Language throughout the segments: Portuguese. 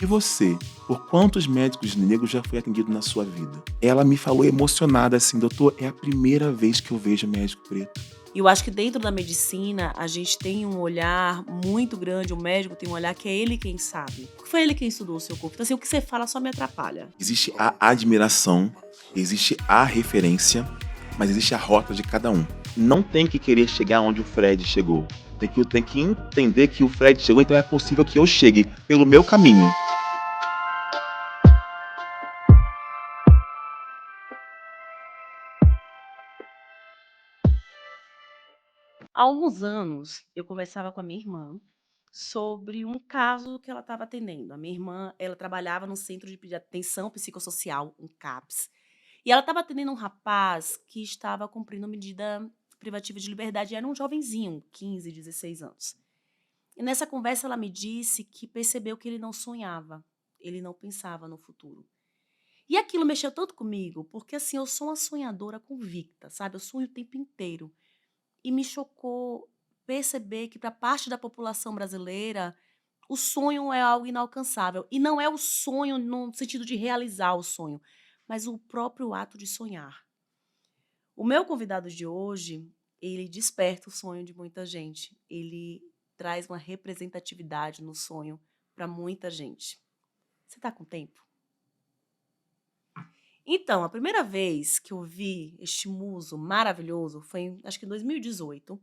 E você, por quantos médicos negros já foi atendido na sua vida? Ela me falou emocionada assim: "Doutor, é a primeira vez que eu vejo médico preto". E eu acho que dentro da medicina, a gente tem um olhar muito grande, o médico tem um olhar que é ele quem sabe. Porque foi ele quem estudou o seu corpo. Então, assim, o que você fala só me atrapalha. Existe a admiração, existe a referência, mas existe a rota de cada um. Não tem que querer chegar onde o Fred chegou. Tem que entender que o Fred chegou, então é possível que eu chegue pelo meu caminho. Há alguns anos, eu conversava com a minha irmã sobre um caso que ela estava atendendo. A minha irmã, ela trabalhava no Centro de Atenção Psicossocial, um CAPS, e ela estava atendendo um rapaz que estava cumprindo medida privativa de liberdade, era um jovenzinho, 15, 16 anos. E nessa conversa ela me disse que percebeu que ele não sonhava, ele não pensava no futuro. E aquilo mexeu tanto comigo, porque assim, eu sou uma sonhadora convicta, sabe? Eu sonho o tempo inteiro. E me chocou perceber que para parte da população brasileira, o sonho é algo inalcançável. E não é o sonho no sentido de realizar o sonho, mas o próprio ato de sonhar. O meu convidado de hoje, ele desperta o sonho de muita gente. Ele traz uma representatividade no sonho para muita gente. Você está com tempo? Então, a primeira vez que eu vi este muso maravilhoso foi, acho que em 2018.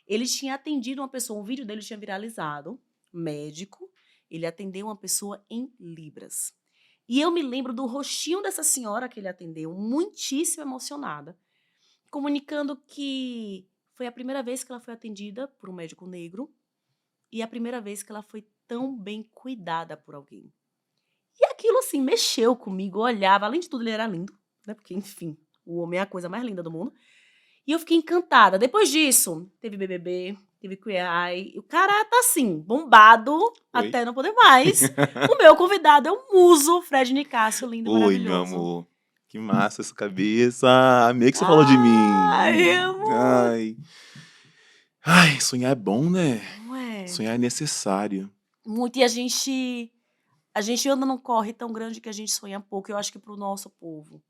Ele tinha atendido uma pessoa, um vídeo dele tinha viralizado, médico, ele atendeu uma pessoa em Libras. E eu me lembro do rostinho dessa senhora que ele atendeu, muitíssimo emocionada, comunicando que foi a primeira vez que ela foi atendida por um médico negro e a primeira vez que ela foi tão bem cuidada por alguém. E aquilo, assim, mexeu comigo, eu olhava, além de tudo ele era lindo, né, porque, enfim, o homem é a coisa mais linda do mundo. E eu fiquei encantada. Depois disso, teve BBB, teve Queer Eye, e o cara tá, assim, bombado Oi? até não poder mais. O meu convidado é o muso Fred Nicásio, lindo e Oi, meu maravilhoso. amor. Que massa essa cabeça. Amei que você falou de Ai, mim. amor. Ai. Ai, sonhar é bom, né? Não é? Sonhar é necessário. Muito. E a gente anda num corre tão grande que a gente sonha pouco. Eu acho que pro nosso povo.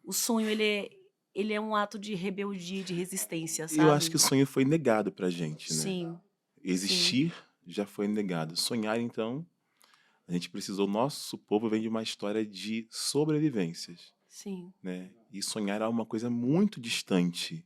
O sonho, ele é um ato de rebeldia e de resistência, E eu acho que sabe? o sonho foi negado pra gente, né? Sim, sim, Existir já foi negado. Sonhar, então, a gente precisou. Nosso povo vem de uma história de sobrevivências, sim. né? E sonhar é uma coisa muito distante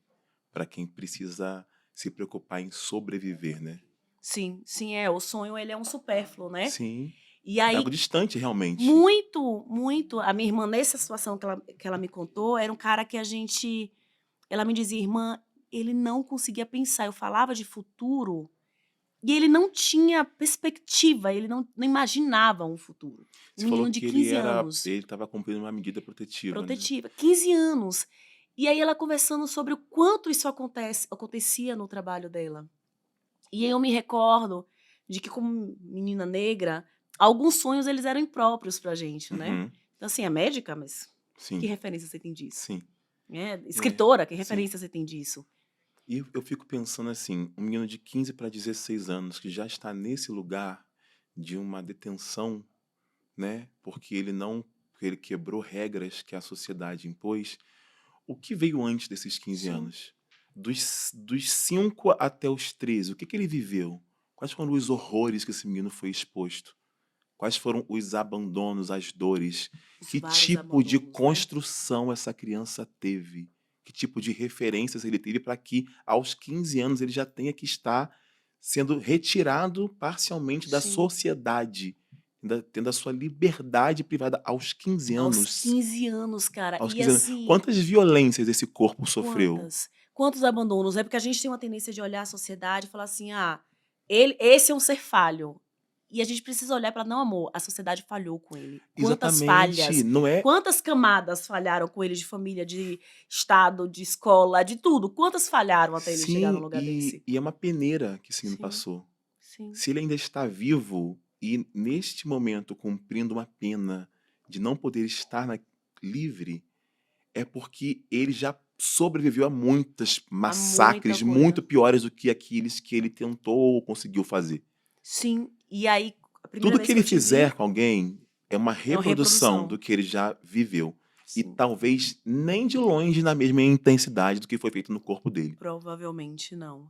para quem precisa se preocupar em sobreviver, né? Sim, sim, é. O sonho, ele é um supérfluo, né? Sim, E é algo aí, distante realmente. muito, muito, a minha irmã, nessa situação que ela me contou, era um cara que ela me dizia, irmã, ele não conseguia pensar. Eu falava de futuro e ele não tinha perspectiva, ele não imaginava um futuro. Um Você falou menino de que 15 anos, ele estava cumprindo uma medida protetiva, né? protetiva, 15 anos. E aí ela conversando sobre o quanto isso acontecia no trabalho dela. E eu me recordo de que, como menina negra, alguns sonhos eles eram impróprios pra gente, né? Uhum, Então, assim, é médica, mas que sim, referência você tem disso? sim, é, Escritora, que sim. referência você tem disso? E eu fico pensando assim, um menino de 15 para 16 anos que já está nesse lugar de uma detenção, né? Porque ele quebrou regras que a sociedade impôs. O que veio antes desses 15 Sim, anos? Dos 5 até os 13, o que ele viveu? Quais foram os horrores que esse menino foi exposto? Quais foram os abandonos, as dores? os Que vários tipo de abandonos, né? construção essa criança teve? Que tipo de referências ele teve para que, aos 15 anos, ele já tenha que estar sendo retirado parcialmente da Sim. sociedade, tendo a sua liberdade privada aos 15 Aos anos? 15 anos, cara. Aos E 15 anos. assim, Quantas violências esse corpo sofreu? quantas? Quantos abandonos? É porque a gente tem uma tendência de olhar a sociedade e falar assim: ah, esse é um ser falho. E a gente precisa olhar para não, amor, a sociedade falhou com ele. Quantas Exatamente, falhas, não é quantas camadas falharam com ele de família, de estado, de escola, de tudo. Quantas falharam até ele chegar num sim, lugar e desse? e é uma peneira que esse menino Sim, passou. sim, Se ele ainda está vivo e, neste momento, cumprindo uma pena de não poder estar livre, é porque ele já sobreviveu a muitos há muita massacres muito coisa. piores do que aqueles que ele tentou ou conseguiu fazer. Sim, e aí A primeira Tudo que vez que ele eu te vi fizer com alguém é uma é uma reprodução do reprodução. que ele já viveu. E Sim, talvez nem de longe na mesma intensidade do que foi feito no corpo dele. provavelmente não.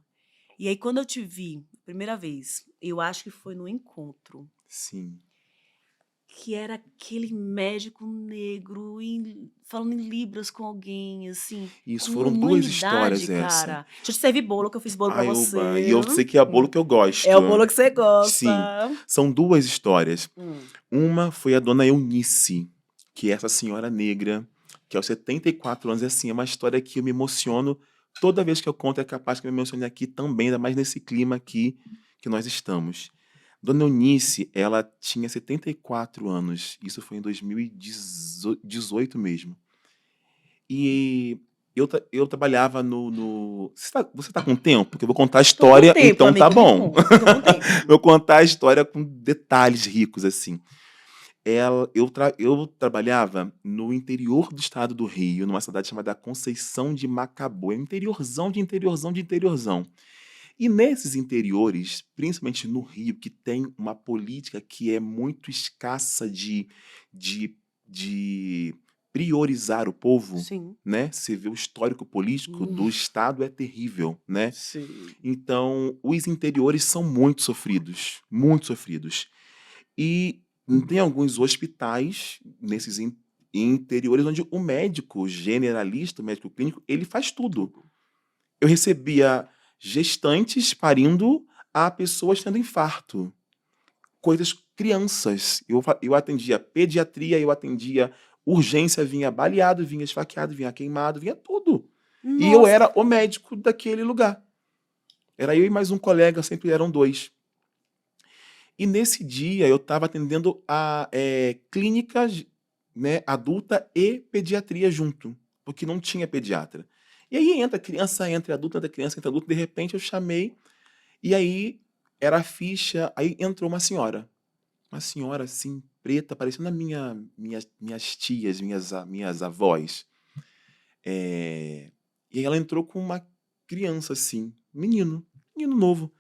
E aí quando eu te vi, primeira vez, eu acho que foi no encontro, Sim. que era aquele médico negro falando em libras com alguém, assim, Isso, com foram duas humanidade, histórias essa. cara. Deixa eu te servir bolo, que eu fiz bolo pra Ai, oba, e você. eu sei que é bolo que eu É o gosto. bolo que você Sim, gosta. são duas histórias. Hum. Uma foi a dona Eunice, que é essa senhora negra, que aos 74 anos, assim, é uma história que eu me emociono toda vez que eu conto, é capaz que eu me emocione aqui também, ainda mais nesse clima aqui que nós estamos. Dona Eunice, ela tinha 74 anos, isso foi em 2018 mesmo. E eu trabalhava Você tá com tempo? Porque eu vou contar a Tô com história, tempo, então tá amigo, me bom. conta, tô com tempo. Vou contar a história com detalhes ricos, assim. Eu trabalhava no interior do estado do Rio, numa cidade chamada Conceição de Macabu. É interiorzão de interiorzão de interiorzão. E nesses interiores, principalmente no Rio, que tem uma política que é muito escassa de, de priorizar o povo, Sim. né? Você vê o histórico político Hum, do estado é terrível, né? sim. Então, os interiores são muito sofridos, muito sofridos. E tem alguns hospitais nesses interiores onde o médico generalista, o médico clínico, ele faz tudo. Tudo. Eu recebia gestantes parindo a pessoas tendo infarto, coisas crianças. Eu atendia pediatria, eu atendia urgência, vinha baleado, vinha esfaqueado, vinha queimado, vinha tudo. E eu Nossa, era o médico daquele lugar. Era eu e mais um colega, sempre eram dois. E nesse dia eu estava atendendo a clínicas, né, adulta e pediatria junto, porque não tinha pediatra. E aí entra criança, entra adulto, entra criança, entra adulto, de repente eu chamei, e aí era a ficha, aí entrou uma senhora assim, preta, parecendo minhas tias, minhas avós. E aí ela entrou com uma criança assim, menino novo.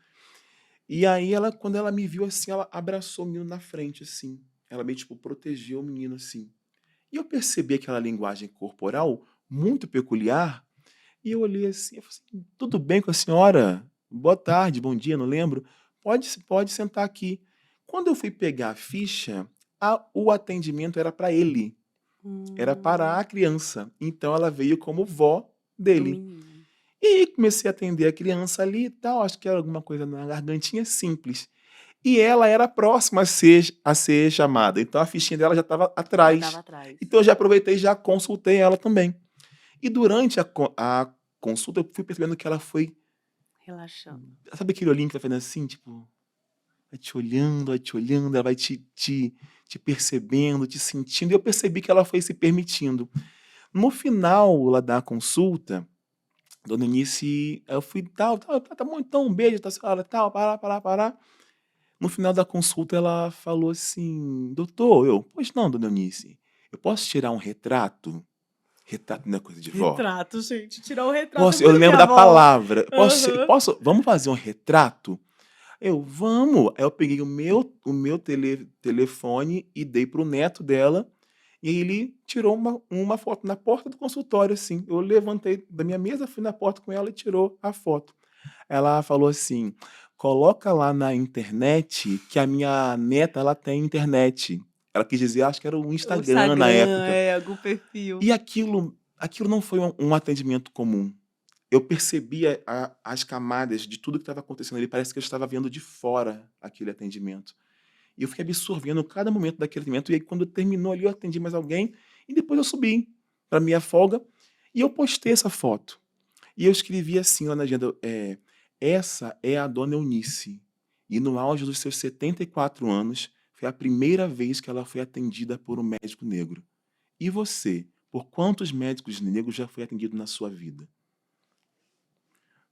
E aí quando ela me viu assim, ela abraçou o menino na frente, assim. Ela meio, tipo, protegeu o menino, assim. E eu percebi aquela linguagem corporal muito peculiar, e eu olhei assim, eu falei assim: "Tudo bem com a senhora? Boa tarde, bom dia", não lembro. "Pode sentar aqui". Quando eu fui pegar a ficha, o atendimento era para ele, era para hum, a criança. Então ela veio como vó do dele. menino. E aí comecei a atender a criança ali e tal, acho que era alguma coisa na gargantinha simples. E ela era próxima a ser chamada, então a fichinha dela já estava Já tava atrás. atrás. Então eu já aproveitei e já consultei ela também. E durante a consulta eu fui percebendo que ela foi, Relaxando. sabe aquele olhinho que vai fazendo assim, tipo, vai te olhando, ela vai te percebendo, te sentindo, e eu percebi que ela foi se permitindo. No final lá da consulta, dona Eunice, eu fui: "Tal, tal, tá bom então, um beijo, tá senhora, tal, pará, pará, pará". No final da consulta ela falou assim: "Doutor", "Pois não, dona Eunice, eu posso tirar um retrato?". Retrato não é coisa de vó. Retrato, gente. Tirar o retrato é "Posso", eu muito lembro minha da avó. palavra. Aham. Vamos fazer um retrato?". "Vamos". Aí eu peguei o meu telefone e dei para o neto dela, e aí ele tirou uma foto na porta do consultório, assim. Eu levantei da minha mesa, fui na porta com ela e tirou a foto. Ela falou assim: "Coloca lá na internet que a minha neta, ela tem internet". Ela quis dizer, acho que era o O Instagram na Instagram, época. é, algum perfil. E aquilo não foi um atendimento comum. Eu percebia as camadas de tudo que estava acontecendo ali, parece que eu estava vendo de fora aquele atendimento. E eu fiquei absorvendo cada momento daquele atendimento, e aí quando terminou ali eu atendi mais alguém, e depois eu subi para minha folga, e eu postei essa foto. E eu escrevi assim lá na agenda, essa é a dona Eunice. E no auge dos seus 74 anos, foi a primeira vez que ela foi atendida por um médico negro. E você, por quantos médicos negros já foi atendido na sua vida?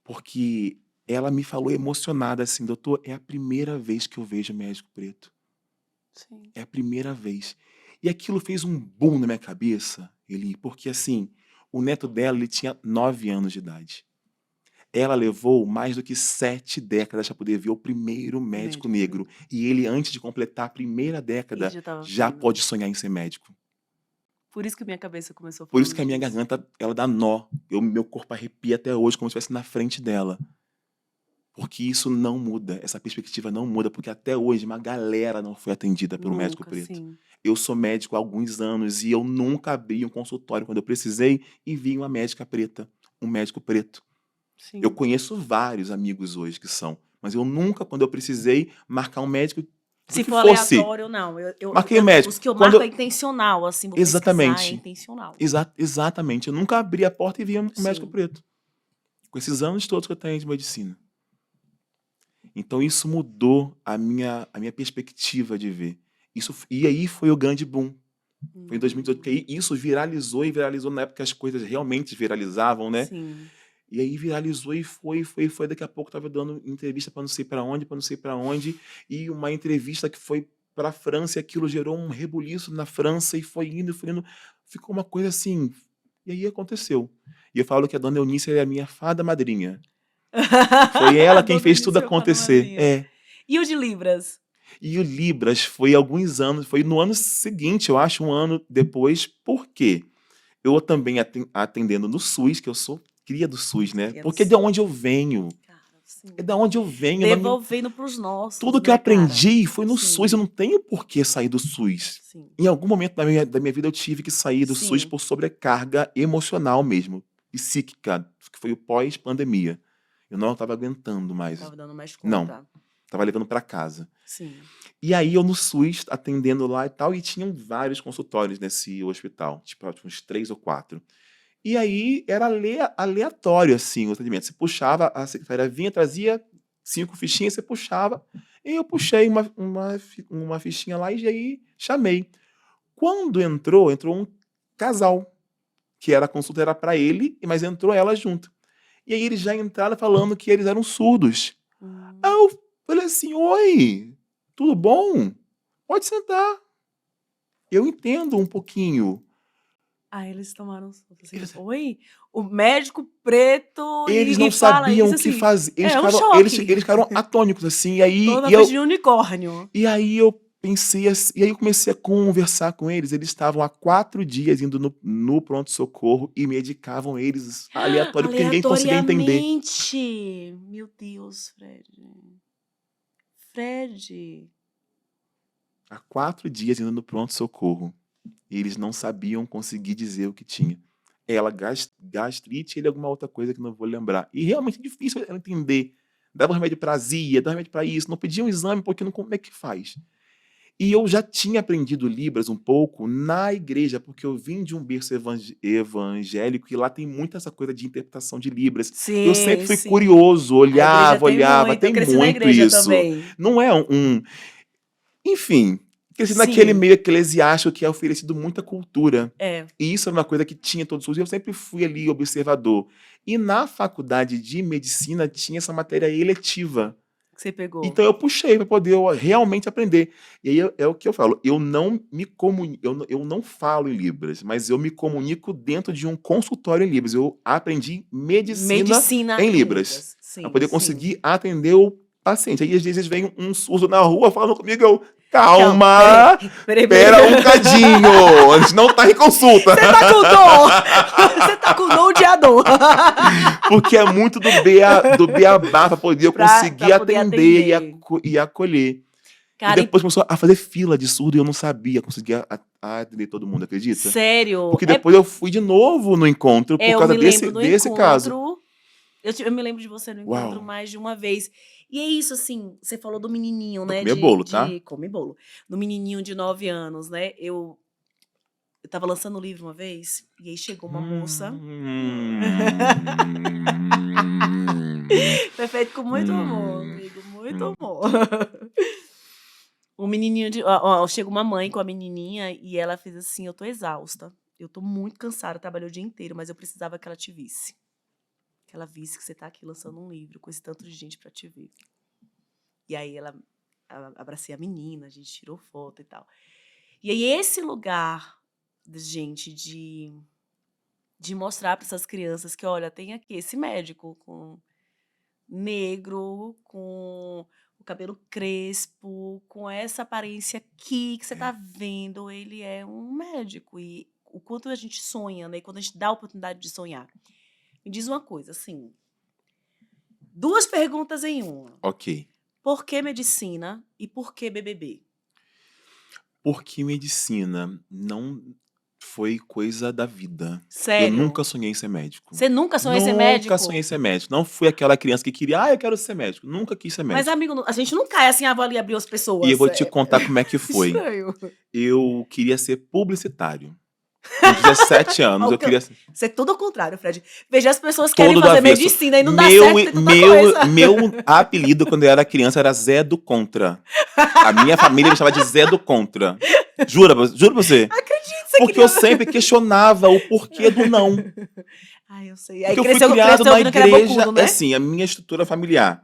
Porque ela me falou emocionada assim, doutor, é a primeira vez que eu vejo médico preto. Sim. É a primeira vez. E aquilo fez um boom na minha cabeça, porque assim, o neto dela, ele tinha 9 anos de idade. Ela levou mais do que 7 décadas para poder ver o primeiro médico Médico negro. preto. E ele, antes de completar a primeira Ele década, já estava já vendo. pode sonhar em ser médico. Por isso que minha cabeça começou Por isso falando que a minha disso. garganta, ela dá nó. Meu corpo arrepia até hoje, como se estivesse na frente dela. Porque isso não muda, essa perspectiva não muda, porque até hoje uma galera não foi atendida por um médico Nunca, preto. sim. Eu sou médico há alguns anos e eu nunca abri um consultório quando eu precisei e vi uma médica preta, um médico preto. Eu Sim. conheço vários amigos hoje que são, mas eu nunca, quando eu precisei, marcar um médico do Se que for fosse. aleatório, não. Marquei o médico. Os que eu Quando marco é intencional, assim, vou pesquisar, é Exatamente. intencional. Exatamente. Eu nunca abri a porta e vi um médico Sim. preto. Com esses anos todos que eu tenho de medicina. Então isso mudou a minha perspectiva de ver. E aí foi o grande boom. Foi em 2018 que aí isso viralizou e viralizou na época que as coisas realmente viralizavam, né? Sim. E aí viralizou e foi. Daqui a pouco tava dando entrevista para não sei para onde, e uma entrevista que foi para a França, e aquilo gerou um rebuliço na França e foi indo, ficou uma coisa assim. E aí aconteceu. E eu falo que a dona Eunice é a minha fada madrinha. Foi ela quem Dona fez tudo Eunice, fada acontecer. madrinha. É. E o de Libras? E o Libras foi alguns anos, foi no ano seguinte, eu acho, um ano depois. Por quê? Eu também atendendo no SUS, que eu sou cria do SUS, né? Que é do Porque é de SUS. onde eu venho. Cara, sim. É da onde eu venho. Devolvendo pros nossos, Tudo que eu né, cara? aprendi foi no SUS. Eu Sim. não tenho por que sair do SUS. Sim. Em algum momento da minha vida eu tive que sair do SUS Sim. por sobrecarga emocional mesmo, psíquica, que foi o pós-pandemia. Eu não estava aguentando mais. Tava dando mais Não, conta. estava levando para casa. Sim. E aí eu no SUS, atendendo lá e tal, e tinham vários consultórios nesse hospital, tipo uns 3 ou 4. E aí era aleatório, assim, o atendimento. Você puxava, a secretária vinha, trazia 5 fichinhas, você puxava, e eu puxei uma fichinha lá e aí chamei. Quando entrou um casal, que era a consulta era para ele, mas entrou ela junto. E aí eles já entraram falando que eles eram surdos. Aí eu falei assim: oi, tudo bom? Pode sentar. Eu entendo um pouquinho. Aí eles tomaram susto, assim, Eles, oi? O médico preto eles e não fala sabiam isso, o que assim, fazer. é um choque. Eles ficaram atônicos, assim. Toda vez de unicórnio. E aí eu pensei assim, e aí eu comecei a conversar com eles. Eles estavam há 4 dias indo no pronto-socorro e medicavam eles aleatório, porque ninguém conseguia entender. Aleatoriamente. Meu Deus, Fred. Fred. Há 4 dias indo no pronto-socorro. E eles não sabiam conseguir dizer o que tinha. Ela, gastrite, ele alguma outra coisa que não vou lembrar. E realmente é difícil ela entender. Dava remédio para azia, dava remédio para isso. Não pedia um exame, porque não, como é que faz? E eu já tinha aprendido Libras um pouco na igreja, porque eu vim de um berço evangélico e lá tem muito essa coisa de interpretação de Libras. Eu sempre Sim, fui sim. curioso, A igreja tem olhava, muito. Eu tem cresci na muito igreja isso. também. Não é enfim, cresci naquele Sim. meio eclesiástico que é oferecido muita cultura. É. E isso era uma coisa que tinha todos os dias. Eu sempre fui ali observador. E na faculdade de medicina tinha essa matéria eletiva. Que você pegou. Então eu puxei para poder realmente aprender. E aí é o que eu falo. Eu não falo em Libras, mas eu me comunico dentro de um consultório em Libras. Eu aprendi medicina em em Libras Libras. para Sim, poder sim. conseguir atender o paciente. Aí às vezes vem um surdo na rua falando comigo, eu, Calma, calma, peraí. pera um cadinho, a gente não tá em consulta. Você tá com dor! Você tá com dor de dor. Porque é muito do beabá para poder eu conseguir Pra poder atender atender. e acolher. E Cara, depois começou a fazer fila de surdo e eu não sabia conseguir atender todo mundo, acredita? sério. Porque depois eu fui de novo no encontro por Eu causa me lembro no desse caso. encontro. Eu me lembro de você no encontro Uau! mais de uma vez. E é isso, assim, você falou do menininho, Eu né? comia bolo, tá? Come bolo. Do menininho de 9 anos, né? Eu tava lançando o livro uma vez, e aí chegou uma moça. Foi feito com muito amor, amigo. Muito amor. O menininho de. Chega uma mãe com a menininha e ela fez assim: eu tô exausta. Eu tô muito cansada, trabalhei o dia inteiro, mas eu precisava que ela te visse. Que ela visse que você tá aqui lançando um livro com esse tanto de gente pra te ver. E aí ela abracei a menina, a gente tirou foto e tal. E aí esse lugar, gente, de mostrar para essas crianças que, olha, tem aqui esse médico com negro, com o cabelo crespo, com essa aparência aqui que você tá vendo, ele é um médico. E o quanto a gente sonha, né? E quando a gente dá a oportunidade de sonhar. Me diz uma coisa, assim, 2 perguntas em uma. Ok. Por que medicina e por que BBB? Porque medicina não foi coisa da vida. Eu nunca Sério? sonhei em ser médico. Você nunca sonhou em ser Nunca sonhei em médico? ser médico. Não fui aquela criança que queria, eu quero ser médico. Nunca quis ser Mas, médico. amigo, a gente não cai assim, vou ali abrir as E eu pessoas. vou te contar como é que foi. Estranho. Eu queria ser publicitário. Com 17 anos, eu queria ser Você é tudo ao contrário, Fred. Veja, as pessoas querem todo do fazer avesso. medicina e não dá certo, tem tanta coisa. Meu apelido quando eu era criança era Zé do Contra. A minha família me chamava de Zé do Contra. Juro pra você. Acredito, você Porque queria... eu sempre questionava o porquê do não. Ai, eu sei. Aí Porque eu fui cresceu criado na ouvindo que era igreja, bocudo, né? assim, a minha estrutura familiar.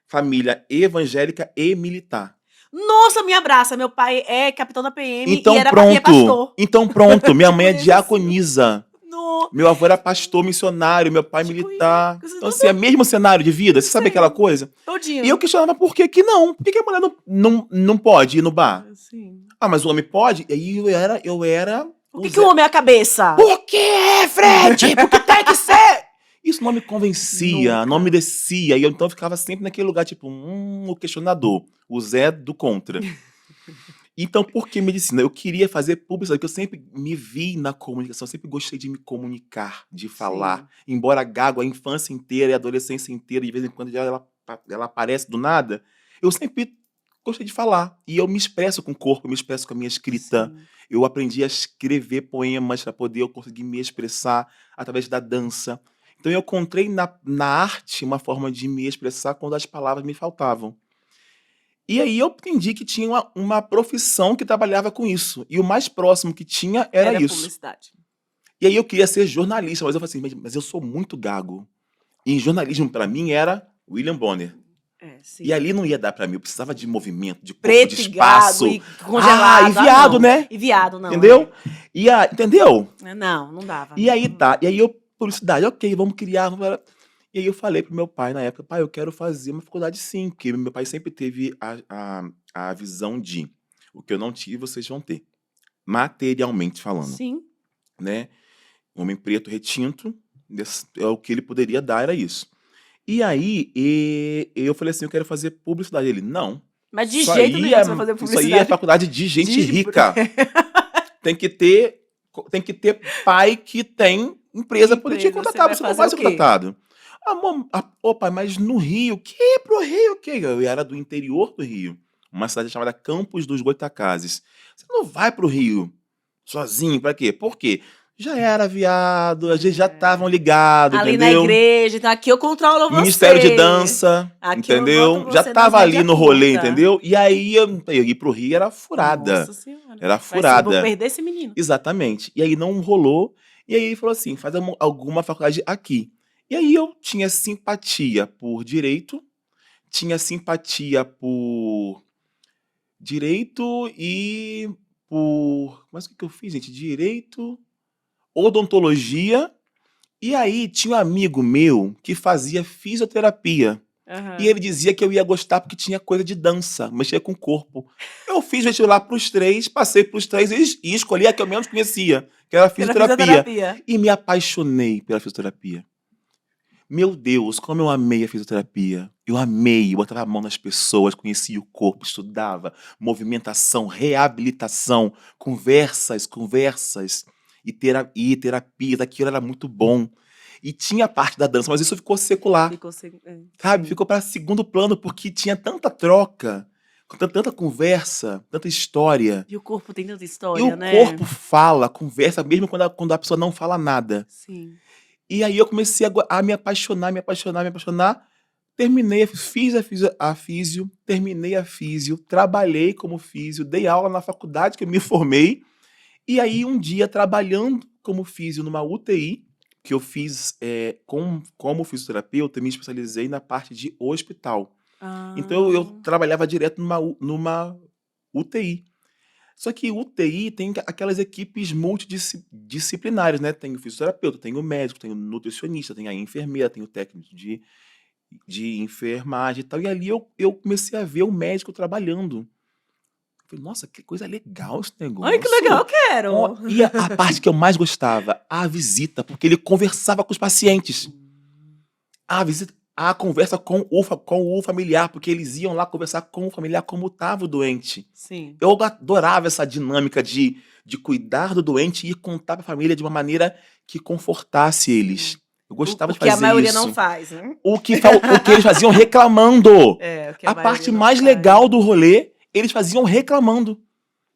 Família evangélica e militar. Nossa, me abraça. Meu pai é capitão da PM e Então e é pronto. pastor. Então pronto. Minha mãe é Conheço, assim. diaconisa. No... Meu avô era pastor missionário, meu pai Tipo, militar. você Então, não assim, é mesmo cenário de vida, você sabe sei. aquela coisa? Todinho. E eu questionava por que que não? Por que que a mulher não pode ir no bar? Sim. Ah, mas o homem pode? E aí eu era Por que o homem é a cabeça? Por que, Fred? Por que tem que ser? Isso não me convencia, Nunca. não me descia. E eu então ficava sempre naquele lugar, tipo, o questionador, o Zé do contra. Então, por que medicina? Eu queria fazer publicidade, porque eu sempre me vi na comunicação, eu sempre gostei de me comunicar, de falar. Embora gago a infância inteira e a adolescência inteira, de vez em quando ela aparece do nada, eu sempre gostei de falar. E eu me expresso com o corpo, eu me expresso com a minha escrita. Sim. Eu aprendi a escrever poemas para poder eu conseguir me expressar através da dança. Então, eu encontrei na arte uma forma de me expressar quando as palavras me faltavam. E aí eu entendi que tinha uma profissão que trabalhava com isso. E o mais próximo que tinha era isso. Publicidade. E aí eu queria ser jornalista, mas eu falei assim, mas eu sou muito gago. E jornalismo para mim era William Bonner. Sim. E ali não ia dar para mim, eu precisava de movimento, de corpo, Preto de espaço. e congelado. E viado, não. né? E viado, não. Entendeu? Entendeu? Não dava. E aí tá. E aí eu, publicidade, ok, vamos criar. E aí eu falei pro meu pai na época, pai, eu quero fazer uma faculdade sim, porque meu pai sempre teve a visão de o que eu não tive, vocês vão ter. Materialmente falando. Sim. Né? Homem preto retinto, é o que ele poderia dar, era isso. E aí, eu falei assim, eu quero fazer publicidade. Ele, não. Mas de jeito nenhum você vai fazer publicidade. Isso aí é faculdade de gente rica. Tem que ter pai que tem empresa para poder te contratar. Você não vai ser contratado. Pai, mas no Rio? Que pro Rio? Que? Eu era do interior do Rio. Uma cidade chamada Campos dos Goitacazes. Você não vai pro Rio sozinho, pra quê? Por quê? Já era viado, a gente já estavam ligados, ali entendeu? na igreja, então aqui eu controlo você. Ministério de dança, aqui entendeu? Já tava ali no rolê, entendeu? E aí eu ir pro Rio era furada. Nossa Senhora. Era furada. Vou perder esse menino. Exatamente. E aí não rolou. E aí ele falou assim, faz alguma faculdade aqui. E aí eu tinha simpatia por direito, tinha simpatia por direito e por... Mas o que eu fiz, gente? Direito, odontologia. E aí tinha um amigo meu que fazia fisioterapia. E ele dizia que eu ia gostar porque tinha coisa de dança, mexer com o corpo. Eu fiz vestibular pros 3, passei pros 3 e escolhi a que eu menos conhecia, que era a fisioterapia. E me apaixonei pela fisioterapia. Meu Deus, como eu amei a fisioterapia. Eu amei, eu botava a mão nas pessoas, conhecia o corpo, estudava, movimentação, reabilitação, conversas. E terapia, daquilo era muito bom. E tinha a parte da dança, mas isso ficou secular. Sabe? Ficou para segundo plano, porque tinha tanta troca, tanta conversa, tanta história. E o corpo tem tanta história, né? E o corpo fala, conversa, mesmo quando a pessoa não fala nada. Sim. E aí eu comecei a me apaixonar. Terminei, fiz a físio, terminei a físio, trabalhei como físio, dei aula na faculdade que eu me formei. E aí um dia, trabalhando como físio numa UTI, que eu fiz como fisioterapeuta, me especializei na parte de hospital. Então eu trabalhava direto numa UTI. Só que UTI tem aquelas equipes multidisciplinares, né? Tem o fisioterapeuta, tem o médico, tem o nutricionista, tem a enfermeira, tem o técnico de de enfermagem e tal. E ali eu comecei a ver o médico trabalhando. Eu falei, nossa, que coisa legal esse Ai, que legal, negócio. eu quero. E a parte que eu mais gostava, a visita, porque ele conversava com os pacientes. A visita, a conversa com o familiar, porque eles iam lá conversar com o familiar como estava o doente. Sim. Eu adorava essa dinâmica de cuidar do doente e contar para a família de uma maneira que confortasse eles. Eu gostava O de que a fazer maioria não isso. faz, né? O que eles faziam reclamando. É, o que a A parte maioria não mais faz. legal do rolê, eles faziam reclamando.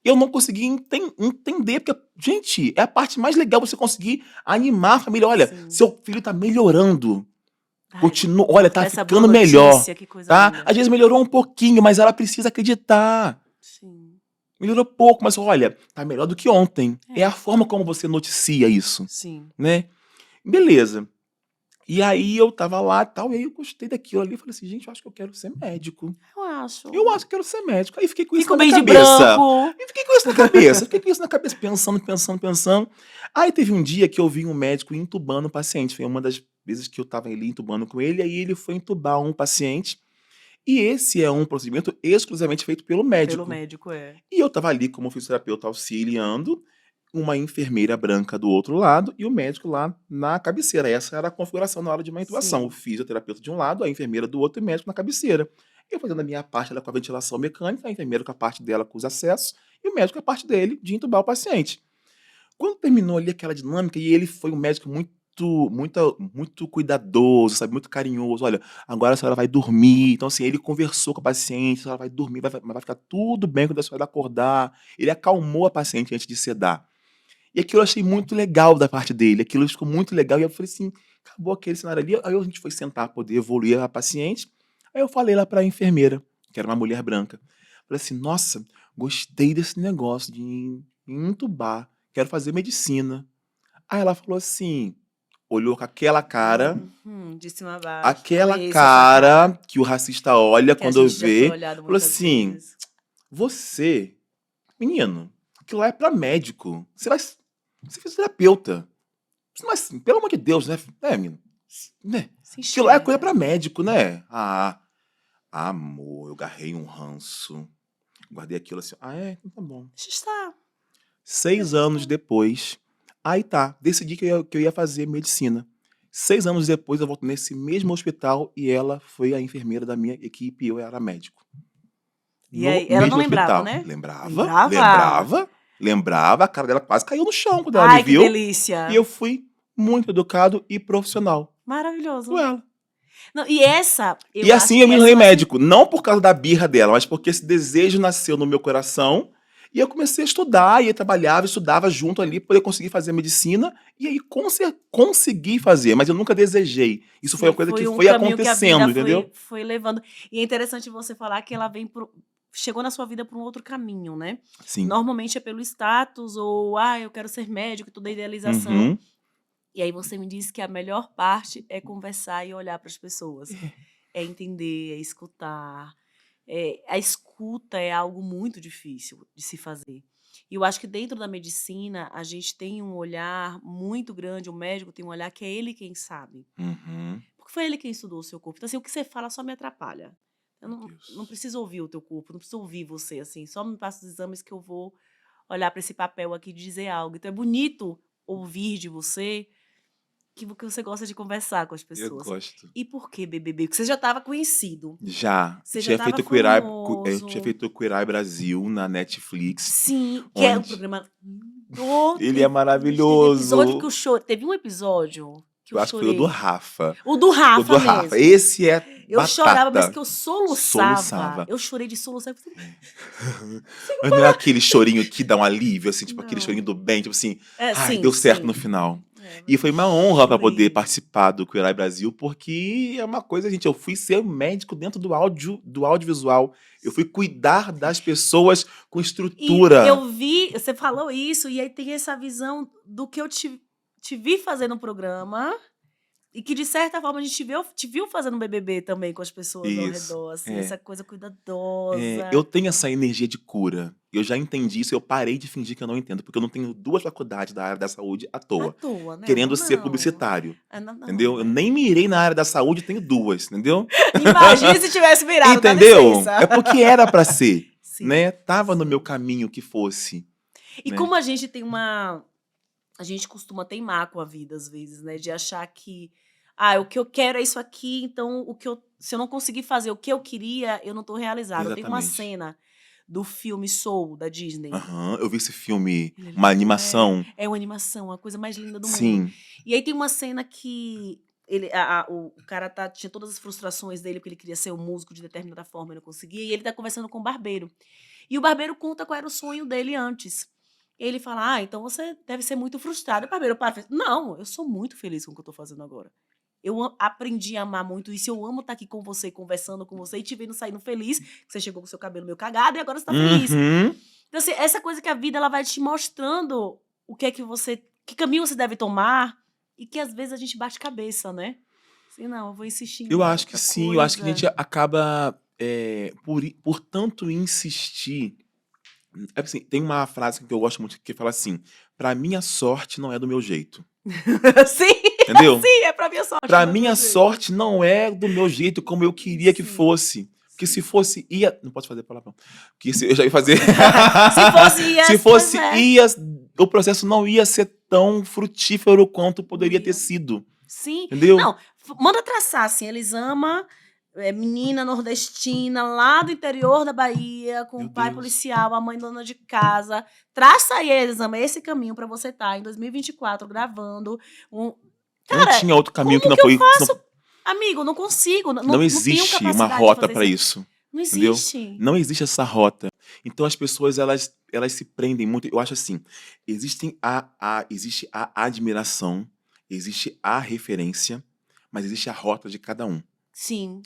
Eu não conseguia entender, porque, gente, é a parte mais legal você conseguir animar a família. Olha, Sim. seu filho tá melhorando. Ai, Continua, olha, tá essa boa ficando melhor, notícia, que coisa tá? linda. Às vezes melhorou um pouquinho, mas ela precisa acreditar. Sim. Melhorou pouco, mas olha, tá melhor do que ontem. É a forma como você noticia isso, Sim. né? Beleza. E aí eu tava lá e tal, e aí eu gostei daquilo ali. Falei assim, gente, eu acho que eu quero ser médico. Eu acho. Eu acho que quero ser médico. Aí fiquei com isso Fico na bem minha de cabeça. branco. E fiquei com isso na cabeça. Fiquei com isso na cabeça, pensando. Aí teve um dia que eu vi um médico entubando um paciente. Foi uma das vezes que eu tava ali entubando com ele, aí ele foi entubar um paciente. E esse é um procedimento exclusivamente feito pelo Pelo médico. médico, é. E eu tava ali como fisioterapeuta auxiliando, uma enfermeira branca do outro lado e o médico lá na cabeceira. Essa era a configuração na hora de uma intubação. Sim. O fisioterapeuta de um lado, a enfermeira do outro e o médico na cabeceira. Eu fazendo a minha parte ela com a ventilação mecânica, a enfermeira com a parte dela com os acessos e o médico com a parte dele de entubar o paciente. Quando terminou ali aquela dinâmica, e ele foi um médico muito cuidadoso, sabe, muito carinhoso. Olha, agora a senhora vai dormir. Então, assim, ele conversou com a paciente, a senhora vai dormir, vai ficar tudo bem quando a senhora acordar. Ele acalmou a paciente antes de sedar. E aquilo eu achei muito legal da parte dele, aquilo ficou muito legal. E eu falei assim, acabou aquele cenário ali. Aí a gente foi sentar para poder evoluir a paciente. Aí eu falei lá para a enfermeira, que era uma mulher branca. Falei assim, nossa, gostei desse negócio de entubar, quero fazer medicina. Aí ela falou assim, olhou com aquela cara, De cima a baixo. aquela Conheço essa cara. cara que o racista olha Que a quando gente já foi vê, olhado falou muitas assim, vezes. você, menino, aquilo lá é para médico, você vai ser fisioterapeuta. Mas, pelo amor de Deus, né? Menino? Né? Se Aquilo lá é coisa enxerga. pra médico, né? Amor, eu garrei um ranço. Guardei aquilo assim. Então tá bom. Deixa estar. 6 anos depois, aí tá, decidi que eu ia fazer medicina. 6 anos depois, eu volto nesse mesmo hospital e ela foi a enfermeira da minha equipe e eu era médico. E No aí, ela não mesmo lembrava, hospital. né? Lembrava, a cara dela quase caiu no chão quando ela me Ai, que viu. delícia. E eu fui muito educado e profissional Maravilhoso. com ela. Não, e essa, E acho assim que eu me essa tornei é uma médico, não por causa da birra dela, mas porque esse desejo nasceu no meu coração e eu comecei a estudar, e eu trabalhava, estudava junto ali para eu conseguir fazer medicina e aí consegui fazer, mas eu nunca desejei. Isso foi uma coisa que um foi caminho que a vida acontecendo, entendeu? foi levando. E é interessante você falar que ela chegou na sua vida por um outro caminho, né? Sim. Normalmente é pelo status ou, eu quero ser médico, toda a idealização. Uhum. E aí você me disse que a melhor parte é conversar e olhar para as pessoas. É entender, é escutar. A escuta é algo muito difícil de se fazer. E eu acho que dentro da medicina, a gente tem um olhar muito grande, o médico tem um olhar que é ele quem sabe. Uhum. Porque foi ele quem estudou o seu corpo. Então, assim, o que você fala só me atrapalha. Eu não preciso ouvir o teu corpo, não preciso ouvir você, assim. Só me passa os exames que eu vou olhar para esse papel aqui e dizer algo. Então, é bonito ouvir de você que você gosta de conversar com as Eu pessoas. gosto. E por que BBB? Porque você já estava conhecido. Já. Você já Tinha estava feito Queer Eye, famoso. tinha feito Queer Eye Brasil na Netflix. Sim, que é um onde programa... ele é maravilhoso. Teve um episódio que Eu acho que foi o do Rafa. O do Rafa O do mesmo. Rafa. Esse é Eu chorava, mas batata. que eu soluçava. Soluçava. Eu chorei de soluçar. Mas não é aquele chorinho que dá um alívio, assim, tipo aquele Não. chorinho do bem, tipo assim, Sim, deu certo sim. no final. É, E foi uma honra para poder chorei. participar do Queer Eye Brasil, porque é uma coisa, gente, eu fui ser médico dentro do audiovisual. Eu fui cuidar das pessoas com E estrutura. eu vi, você falou isso, e aí tem essa visão do que eu te vi fazer no programa, e que, de certa forma, a gente te viu fazendo um BBB também com as pessoas ao Isso, redor, assim, é. essa coisa cuidadosa. Eu tenho essa energia de cura. eu já entendi isso e eu parei de fingir que eu não entendo, porque eu não tenho 2 faculdades da área da saúde à À toa, toa, não, querendo ser não. publicitário, Não, entendeu? Eu né. nem mirei na área da saúde e tenho 2, entendeu? Imagine se tivesse virado, dá Entendeu? licença. É porque era pra ser, Sim, né, estava no meu sim. caminho que fosse, E né. como a gente tem uma a gente costuma teimar com a vida às vezes, né, de achar que: "Ah, o que eu quero é isso aqui, então o que eu se eu não conseguir fazer o que eu queria, eu não tô realizado". Tem uma Exatamente. cena do filme Soul, da Disney. Aham, eu vi esse filme, Ele é uma lindo, né. animação. É uma animação, a coisa mais linda do mundo. Sim. E aí tem uma cena que ele o cara tinha todas as frustrações dele, porque ele queria ser um músico de determinada forma e não conseguia, e ele tá conversando com o barbeiro. E o barbeiro conta qual era o sonho dele antes. Ele fala: "Ah, então você deve ser muito frustrado". O barbeiro para e fala: "Não, eu sou muito feliz com o que eu tô fazendo agora. Eu aprendi a amar muito isso, eu amo estar aqui com você, conversando com você e te vendo saindo feliz, que você chegou com seu cabelo meio cagado e agora você tá feliz". Uhum. Então, assim, essa coisa que a vida ela vai te mostrando o que é que caminho você deve tomar e que às vezes a gente bate cabeça, né. Assim: "Não, eu vou insistir em Eu uma acho que outra sim, eu acho que a coisa". gente acaba, por tanto insistir. É assim, tem uma frase que eu gosto muito que fala assim: "Pra minha sorte não é do meu jeito", Sim, entendeu? sim, é pra minha sorte, "Pra não é do meu minha jeito. sorte não é do meu jeito como eu queria que Sim, fosse", porque se sim. fosse ia não posso fazer palavrão, porque se eu já ia fazer Se fosse se yes, pois fosse é, ia o processo não ia ser tão frutífero quanto não poderia ter ia. sido, Sim. entendeu? Não, manda traçar, assim, Elisama, menina nordestina, lá do interior da Bahia, com Meu o pai Deus. policial, a mãe dona de casa. Traça aí, Elisama, esse caminho pra você estar em 2024 gravando um Eu não cara, tinha outro caminho que como não que eu foi se faço? não Amigo, não consigo, não não tenho existe uma capacidade de rota fazer para isso. isso, Não entendeu? existe. Não existe essa rota. Então as pessoas elas se prendem muito. Eu acho assim, existe a admiração, existe a referência, mas existe a rota de cada um. Sim,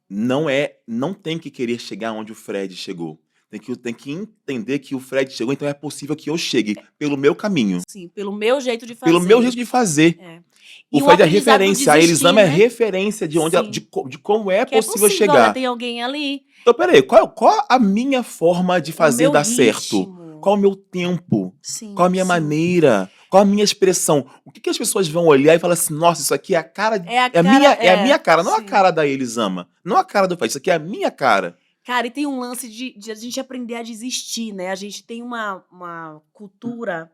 Não tem que querer chegar onde o Fred chegou. Tem que entender que o Fred chegou, então é possível que eu chegue pelo meu caminho, sim, pelo meu jeito de pelo meu fazer. jeito de fazer. É. O E o Fred é aprendizado do referência, a desistir, Elisama é né? referência de onde Sim. de como é Que é possível possível, olha, chegar. tem alguém ali. Então, peraí, qual a minha forma de O fazer meu dar certo? ritmo. Qual o meu tempo? Qual a Sim, minha sim. maneira? Qual a minha expressão? O que as pessoas vão olhar e falar assim, nossa, isso aqui é a cara, É a cara é a minha cara, não a sim. cara da Elisama, não a cara do Fred, isso aqui é a minha cara. Cara, e tem um lance de a gente aprender a desistir, né, a gente tem uma cultura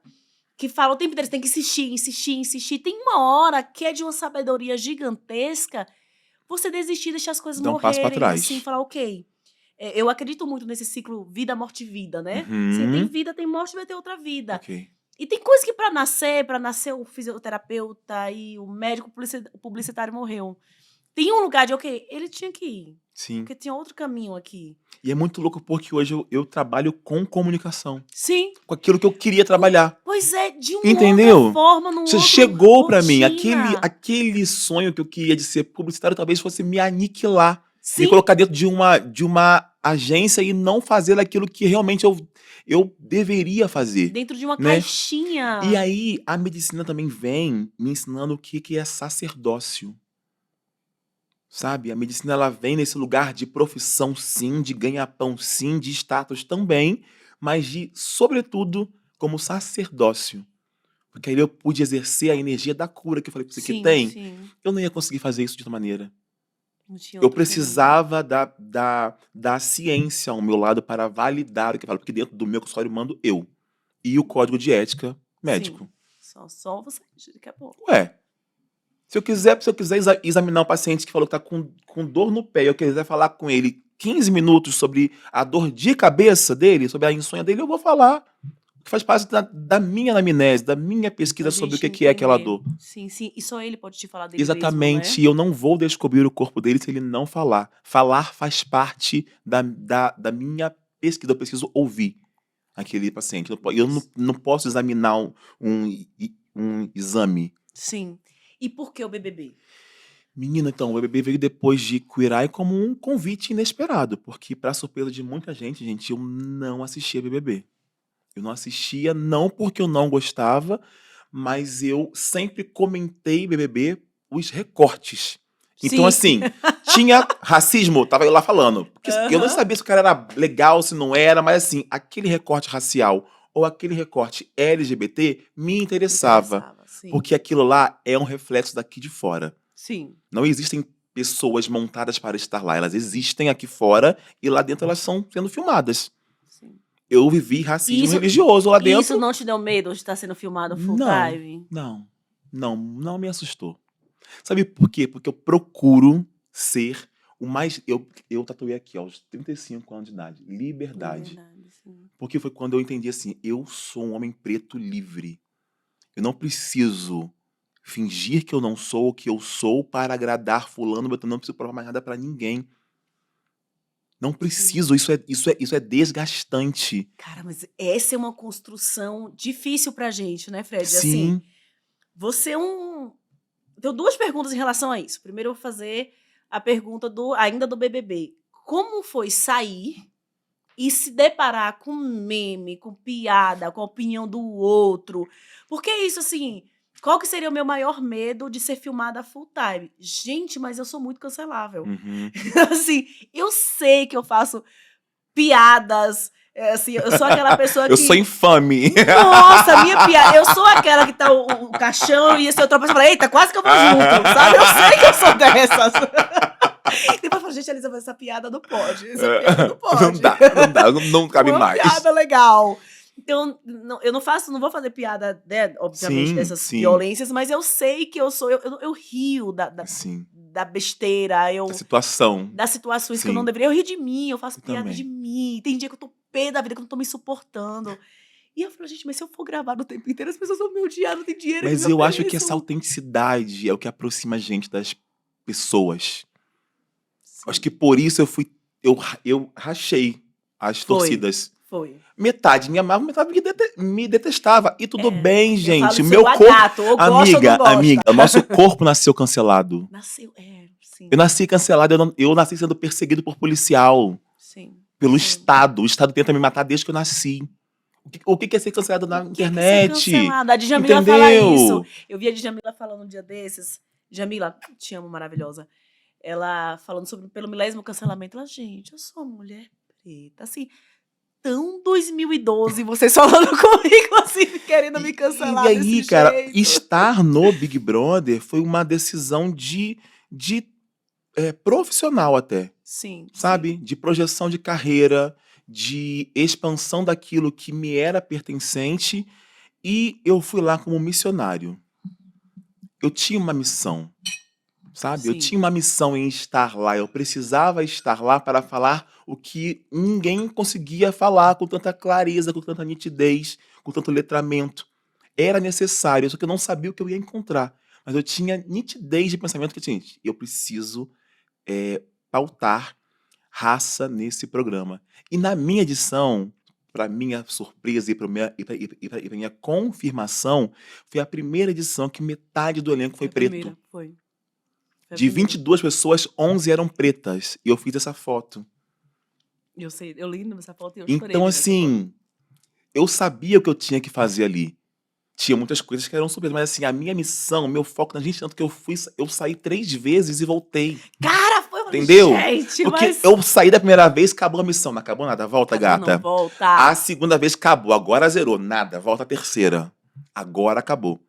que fala o tempo inteiro: "Você tem que insistir, insistir, insistir". Tem uma hora que é de uma sabedoria gigantesca você desistir, deixar as coisas Dá um passo pra morrerem, assim, trás. falar: "Ok". Eu acredito muito nesse ciclo vida, morte e vida, né. Assim, tem Uhum. vida, tem morte, vai ter outra vida. Ok. E tem coisa que pra nascer o fisioterapeuta e o médico o publicitário morreu. Tem um lugar de: "Ok, ele tinha que ir, Sim. porque tinha outro caminho aqui". E é muito louco porque hoje eu trabalho com comunicação, Sim, com aquilo que eu queria trabalhar. pois é, de uma outra Entendeu? forma, num Você outro chegou pra mim, rotina. aquele sonho que eu queria de ser publicitário talvez fosse me aniquilar, me Sim, colocar dentro de uma agência e não fazer aquilo que realmente eu deveria fazer, dentro de uma né. E caixinha. aí a medicina também vem me ensinando o que é sacerdócio, sabe. A medicina ela vem nesse lugar de profissão sim, de ganha-pão sim, de status também, mas de sobretudo como sacerdócio. Porque aí eu pude exercer a energia da cura que eu falei pra você que Sim, tem. sim, Eu não ia conseguir fazer isso de outra maneira. não tinha Eu outro caminho. precisava da ciência ao meu lado para validar o que eu falo, porque dentro do meu consultório mando eu. E o código de ética Sim, médico. só você daqui a pouco. Ué, se eu quiser examinar um paciente que falou que tá com dor no pé e eu quiser falar com ele 15 minutos sobre a dor de cabeça dele, sobre a insônia dele, eu vou falar. Que faz parte da minha anamnese, da minha Pra pesquisa sobre o gente que é aquela entender. dor. Sim, sim, e só ele pode te falar dele mesmo, né. Exatamente, eu não vou descobrir o corpo dele se ele não falar. Falar faz parte da minha pesquisa, eu preciso ouvir aquele paciente. Eu não posso examinar um exame. Sim. E por que o BBB? Menina, então, o BBB veio depois de Queer Eye como um convite inesperado, porque pra surpresa de muita gente, eu não assistia BBB. Eu não assistia, não porque eu não gostava, mas eu sempre comentei BBB os recortes. Então, Sim. assim, Tinha racismo, tava eu lá falando. Porque eu não Aham. sabia se o cara era legal, se não era, mas assim, aquele recorte racial ou aquele recorte LGBT me interessava. Interessava, sim. Porque aquilo lá é um reflexo daqui de fora. Sim, Não existem pessoas montadas para estar lá. Elas existem aqui fora e lá dentro elas estão sendo filmadas. sim. Eu vivi E racismo isso religioso lá e isso dentro. não te deu medo de estar sendo filmado full Não, time? não, não me assustou. Sabe por quê? Porque eu procuro ser o mais. Eu tatuei aqui, ó, aos 35 anos de idade. Liberdade. Liberdade, sim. Porque foi quando eu entendi assim: eu sou um homem preto livre. Eu não preciso fingir que eu não sou o que eu sou para agradar fulano, eu não preciso provar mais nada para ninguém. Não Sim. preciso, isso é desgastante. Cara, mas essa é uma construção difícil pra gente, né, Fred? Assim, Sim, você é um tenho 2 perguntas em relação a isso. Primeiro eu vou fazer a pergunta ainda do BBB. Como foi sair e se deparar com meme, com piada, com a opinião do outro? Porque é isso, assim, qual que seria o meu maior medo de ser filmada full time? Gente, mas eu sou muito cancelável. uhum. Assim, eu sei que eu faço piadas, assim, eu sou aquela pessoa Eu sou que infame. nossa, minha piada. Eu sou aquela que tá o caixão e esse outro pessoa fala, eita, quase que eu vou junto, sabe? Eu sei que eu sou dessas. Depois eu falo, gente, Elizabeth, essa piada não pode. Essa piada não Não pode. dá, não dá, não Não cabe é uma mais. piada legal. Então, eu não vou fazer piada, né, obviamente, Sim, dessas sim, violências, mas eu sei que eu sou. Eu rio sim. da besteira, A situação, das situações que eu não sim. deveria. Eu rio de mim, eu faço Eu piada de também. mim. Tem dia que eu tô pé da vida, que eu não tô me suportando. E eu falo, gente, mas se eu for gravar no tempo inteiro, as pessoas vão me odiar, não tem dinheiro que me Mas eu acho que essa ofereçam. autenticidade é o que aproxima a gente das pessoas. Acho Sim. que por isso eu rachei as Foi, torcidas. foi. Metade me amava, metade me detestava. E tudo É, bem, eu falo gente. O isso, eu meu a corpo. gato, ou gosta ou não Amiga, gosta. o nosso corpo nasceu cancelado. Nasceu, Eu sim, nasci cancelado, eu nasci sendo perseguido por policial, sim, pelo sim. Estado. O Estado tenta me matar desde que eu nasci. O que é ser cancelado O na que é ser internet? cancelada? A Djamila fala isso. Entendeu? Eu vi a Djamila falando um dia desses. Djamila, te amo, maravilhosa. Ela falando sobre pelo milésimo cancelamento. Ela, gente, eu sou uma mulher preta, assim, tão 2012, vocês falando comigo assim, querendo me E cancelar desse aí, cara, jeito. estar no Big Brother foi uma decisão de profissional até, Sim, sim. sabe? De projeção de carreira, de expansão daquilo que me era pertencente, e eu fui lá como missionário. Eu tinha uma missão, sabe? Eu Sim. tinha uma missão em estar lá, eu precisava estar lá para falar o que ninguém conseguia falar com tanta clareza, com tanta nitidez, com tanto letramento. Era necessário, só que eu não sabia o que eu ia encontrar. Mas eu tinha nitidez de pensamento que, gente, eu preciso pautar raça nesse programa. E na minha edição, para minha surpresa e para minha confirmação, foi a primeira edição que metade do elenco Foi foi a primeira, preto. foi. Foi a De primeira. 22 pessoas, 11 eram pretas. E eu fiz essa foto. Eu sei, eu lembro dessa foto e eu chorei Então, vendo essa foto. assim, eu sabia o que eu tinha que fazer ali. Tinha muitas coisas que eram surpresas, mas assim, a minha missão, o meu foco na gente, tanto que eu saí 3 vezes e voltei. Cara, foi, eu falei, Entendeu? gente, Porque mas eu saí da primeira vez, acabou a missão. Não acabou nada, volta, acabou, não gata. A volta. segunda vez acabou, agora zerou, nada, volta a terceira. Agora acabou.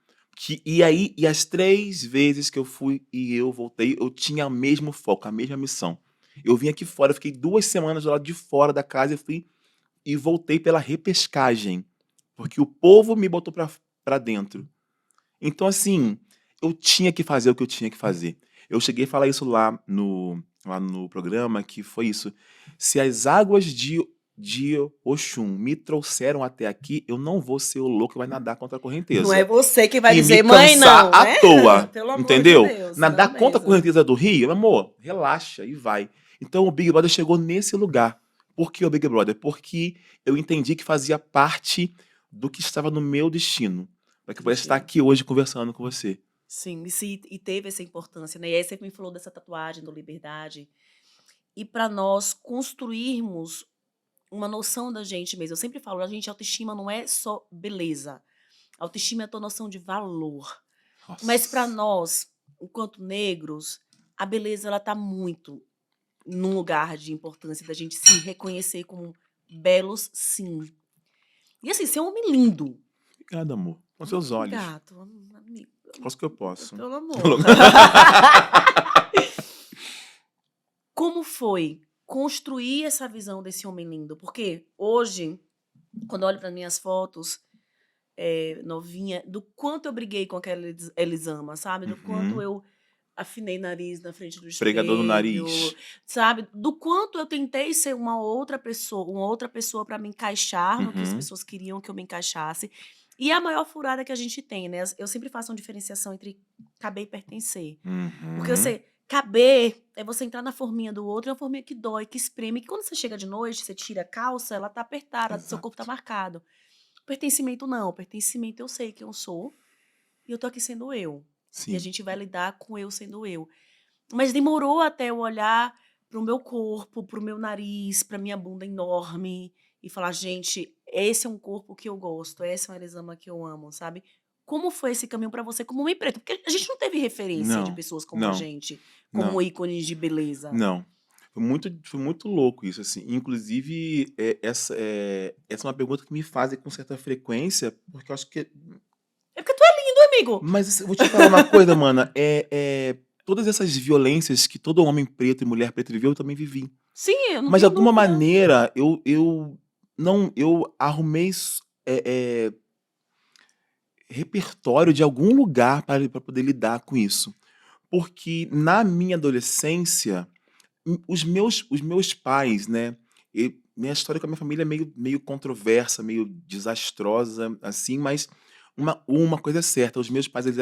E aí, e as 3 vezes que eu fui e eu voltei, eu tinha o mesmo foco, a mesma missão. Eu vim aqui fora, eu fiquei 2 semanas do lado de fora da casa e fui e voltei pela repescagem. Porque o povo me botou pra dentro. Então, assim, eu tinha que fazer o que eu tinha que fazer. Eu cheguei a falar isso lá no programa, que foi isso. Se as águas de Oxum me trouxeram até aqui, eu não vou ser o louco que vai nadar contra a Não é correnteza. você que vai E me dizer, mãe, cansar não, à né? toa, Pelo amor de entendeu? Deus, não Nadar contra a mesmo. correnteza do rio, meu amor, relaxa e vai. Então o Big Brother chegou nesse lugar. Por que o Big Brother? Porque eu entendi que fazia parte do que estava no meu destino. Para que eu pudesse estar Destino. aqui hoje conversando com você. Sim, e teve essa importância, né? E aí você me falou dessa tatuagem do Liberdade. E para nós construirmos uma noção da gente mesmo. Eu sempre falo, a gente, autoestima não é só beleza. Autoestima é a tua noção de valor. Mas para Nossa. nós, enquanto negros, a beleza, ela tá muito num lugar de importância da gente se reconhecer como belos, sim. E assim, ser um homem lindo. Obrigado, amor. Com seus olhos. Gato, amigo. Faço o que eu posso. Pelo amor. Como foi construir essa visão desse homem lindo? Porque hoje, quando eu olho para minhas fotos, novinha, do quanto eu briguei com aquela Elisama, sabe? Do quanto Uhum. eu afinei nariz na frente do Pregador no espelho, nariz. sabe? Do quanto eu tentei ser uma outra pessoa para me encaixar no que as Uhum. pessoas queriam que eu me encaixasse. E a maior furada que a gente tem, né? Eu sempre faço uma diferenciação entre caber e pertencer. Porque Uhum. você caber é você entrar na forminha do outro, é uma forminha que dói, que espreme, que quando você chega de noite, você tira a calça, ela tá apertada, seu corpo tá Exato. marcado. Pertencimento não, pertencimento eu sei quem eu sou e eu tô aqui sendo eu. E a Sim. gente vai lidar com eu sendo eu. Mas demorou até eu olhar pro meu corpo, pro meu nariz, pra minha bunda enorme e falar, gente, esse é um corpo que eu gosto, essa é uma Elisama que eu amo, sabe? Como foi esse caminho pra você como homem preto? Porque a gente não teve referência de Não. pessoas como a Não. gente, Não. como ícones de beleza. Não. Foi muito louco isso, assim. Inclusive, essa é uma pergunta que me fazem com certa frequência, porque eu acho que. É porque tu é lindo, amigo. Mas assim, eu vou te falar uma coisa, mana. Todas essas violências que todo homem preto e mulher preta viveu, eu também vivi. Sim, eu não Mas de tenho alguma dúvida. maneira, eu arrumei repertório de algum lugar para poder lidar com isso. Porque na minha adolescência, os meus pais, né? Minha história com a minha família é meio controversa, meio desastrosa, assim, mas uma coisa é certa: os meus pais, ele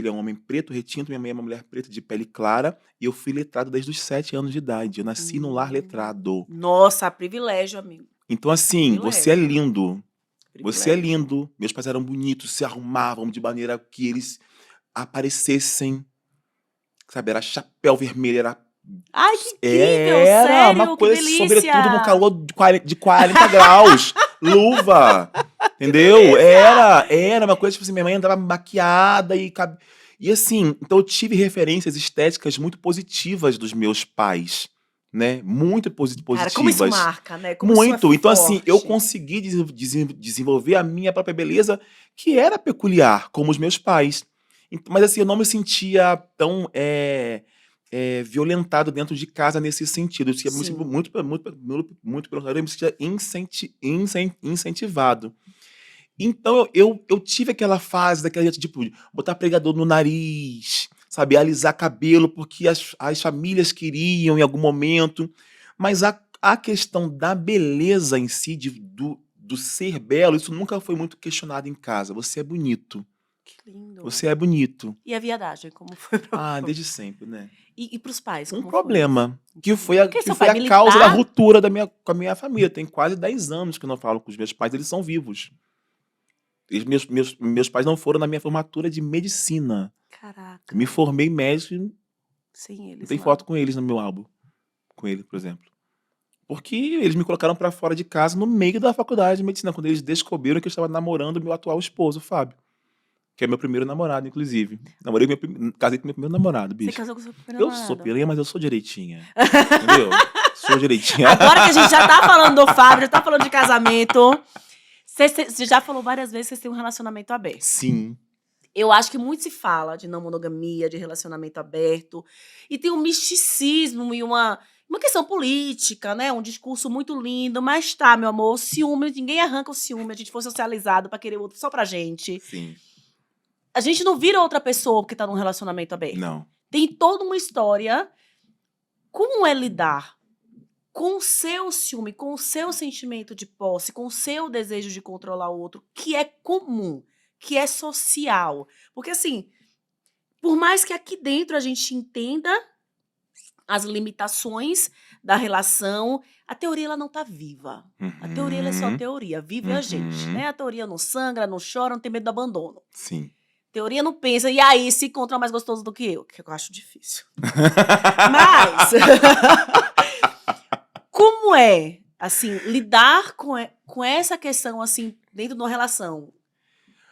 é um homem preto, retinto, minha mãe é uma mulher preta de pele clara, e eu fui letrado desde os 7 anos de idade. Eu nasci num lar letrado. Nossa, privilégio, amigo. Então, assim, você é Privilégio. lindo. Você é Privilégio. lindo. Meus pais eram bonitos, se arrumavam de maneira que eles aparecessem, sabe? Era chapéu vermelho, Ai, que incrível! era uma Sério, que coisa, sobretudo no delícia! calor de 40 graus, luva, Que entendeu? delícia! Era uma coisa, tipo assim, minha mãe andava maquiada e assim, então eu tive referências estéticas muito positivas dos meus pais, né? Muito Cara, como isso positivas. marca, né? Como isso é Muito. Então, assim, eu forte. consegui desenvolver a minha própria beleza, que era peculiar, como os meus pais. Mas, assim, eu não me sentia tão violentado dentro de casa nesse sentido. Eu me sentia Sim. muito pelo contrário, eu me sentia incentivado. Então, eu tive aquela fase, daquela gente, tipo, botar pregador no nariz, sabe, alisar cabelo, porque as famílias queriam em algum momento. Mas a questão da beleza em si, do ser belo, isso nunca foi muito questionado em casa. Você é bonito. Que lindo. Você é bonito. E a viadagem, como foi pra Desde sempre, né? E pros pais, Um como foi? problema, que foi Porque seu pai a causa da militar? ruptura com a minha família. Tem quase 10 anos que eu não falo com os meus pais, eles são vivos. Meus pais não foram na minha formatura de medicina. Caraca. Eu me formei médico e Sem não eles tem lá. foto com eles no meu álbum. Com ele, por exemplo. Porque eles me colocaram pra fora de casa no meio da faculdade de medicina, quando eles descobriram que eu estava namorando o meu atual esposo, Fábio. Que é meu primeiro namorado, inclusive. Casei com meu primeiro namorado, Você bicho. casou com seu primeiro Eu sou namorado? piranha, mas eu sou direitinha. Entendeu? Sou direitinha. Agora que a gente já tá falando do Fábio, já tá falando de casamento. Você já falou várias vezes que vocês têm um relacionamento aberto. Sim. Eu acho que muito se fala de não monogamia, de relacionamento aberto. E tem um misticismo e uma questão política, né? Um discurso muito lindo. Mas tá, meu amor, o ciúme, ninguém arranca o ciúme. A gente foi socializado pra querer o outro só pra gente. Sim. A gente não vira outra pessoa porque tá num relacionamento aberto. Não. Tem toda uma história. Como é lidar com o seu ciúme, com o seu sentimento de posse, com o seu desejo de controlar o outro, que é comum, que é social. Porque, assim, por mais que aqui dentro a gente entenda as limitações da relação, a teoria ela não tá viva. A teoria ela é só teoria, vive a gente, né? A teoria não sangra, não chora, não tem medo do abandono. Sim. Teoria não pensa, e aí se encontra mais gostoso do que eu? Que eu acho difícil. Mas, como é, assim, lidar com essa questão, assim, dentro de uma relação?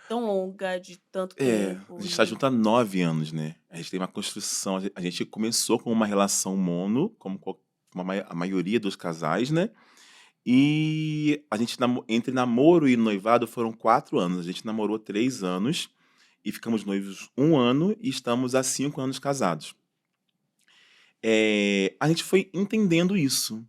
tão longa, de tanto A tempo gente tá e junto há 9 anos, né. A gente tem uma construção, a gente começou com uma relação mono, como a maioria dos casais, né. E a gente entre namoro e noivado foram 4 anos. A gente namorou 3 anos e ficamos noivos 1 ano e estamos há 5 anos casados. A gente foi entendendo isso.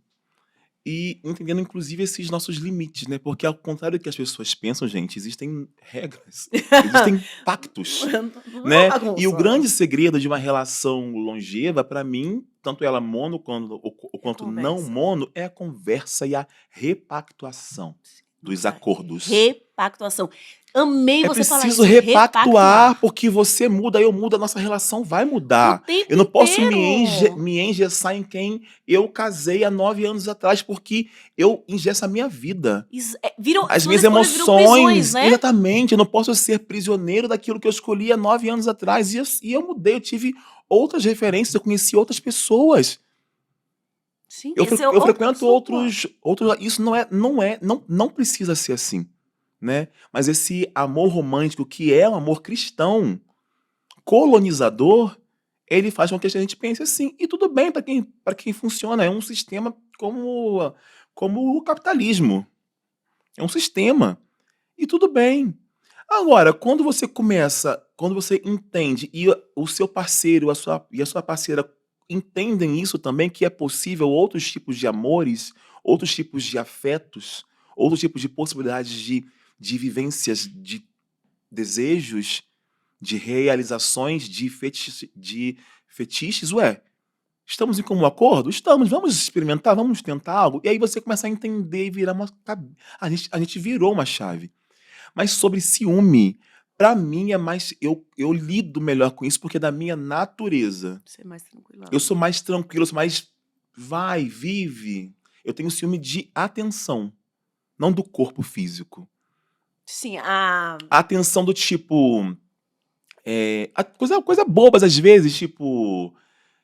E entendendo inclusive esses nossos limites, né, porque ao contrário do que as pessoas pensam, gente, existem regras, existem pactos, não é uma né. E o bagunça, grande segredo de uma relação longeva, pra mim, tanto ela mono é quanto não conversa. mono, é a conversa e a repactuação dos Nossa, acordos. repactuação. Amei É você falar preciso isso, repactuar, repactuar. porque você muda, eu mudo, a nossa relação vai O mudar. Eu tempo não posso inteiro. me engessar em quem eu casei há 9 anos atrás, porque eu engesso a minha vida. Viram, As suas minhas escolhas viram prisões, emoções, né? exatamente, eu não posso ser prisioneiro daquilo que eu escolhi há 9 anos atrás. E eu mudei, eu tive outras referências, eu conheci outras pessoas. Sim, Eu, esse é eu outra frequento pessoa. outros. Isso não precisa ser assim, né? Mas esse amor romântico, que é um amor cristão, colonizador, ele faz com que a gente pense assim. E tudo bem para quem funciona. É um sistema como o capitalismo. É um sistema. E tudo bem. Agora, quando você entende e o seu parceiro e a sua parceira entendem isso também, que é possível outros tipos de amores, outros tipos de afetos, outros tipos de possibilidades de vivências, de desejos, de realizações, de fetiches, ué, estamos em comum acordo? Estamos, vamos experimentar, vamos tentar algo. E aí você começa a entender e virar a gente virou uma chave. Mas sobre ciúme, pra mim é mais, eu lido melhor com isso porque é da minha natureza. Ser mais Eu tranquilão. sou mais tranquilo, eu sou mais vai, vive. Eu tenho ciúme de atenção, não do corpo físico. Sim, A atenção do tipo, coisa bobas às vezes, tipo,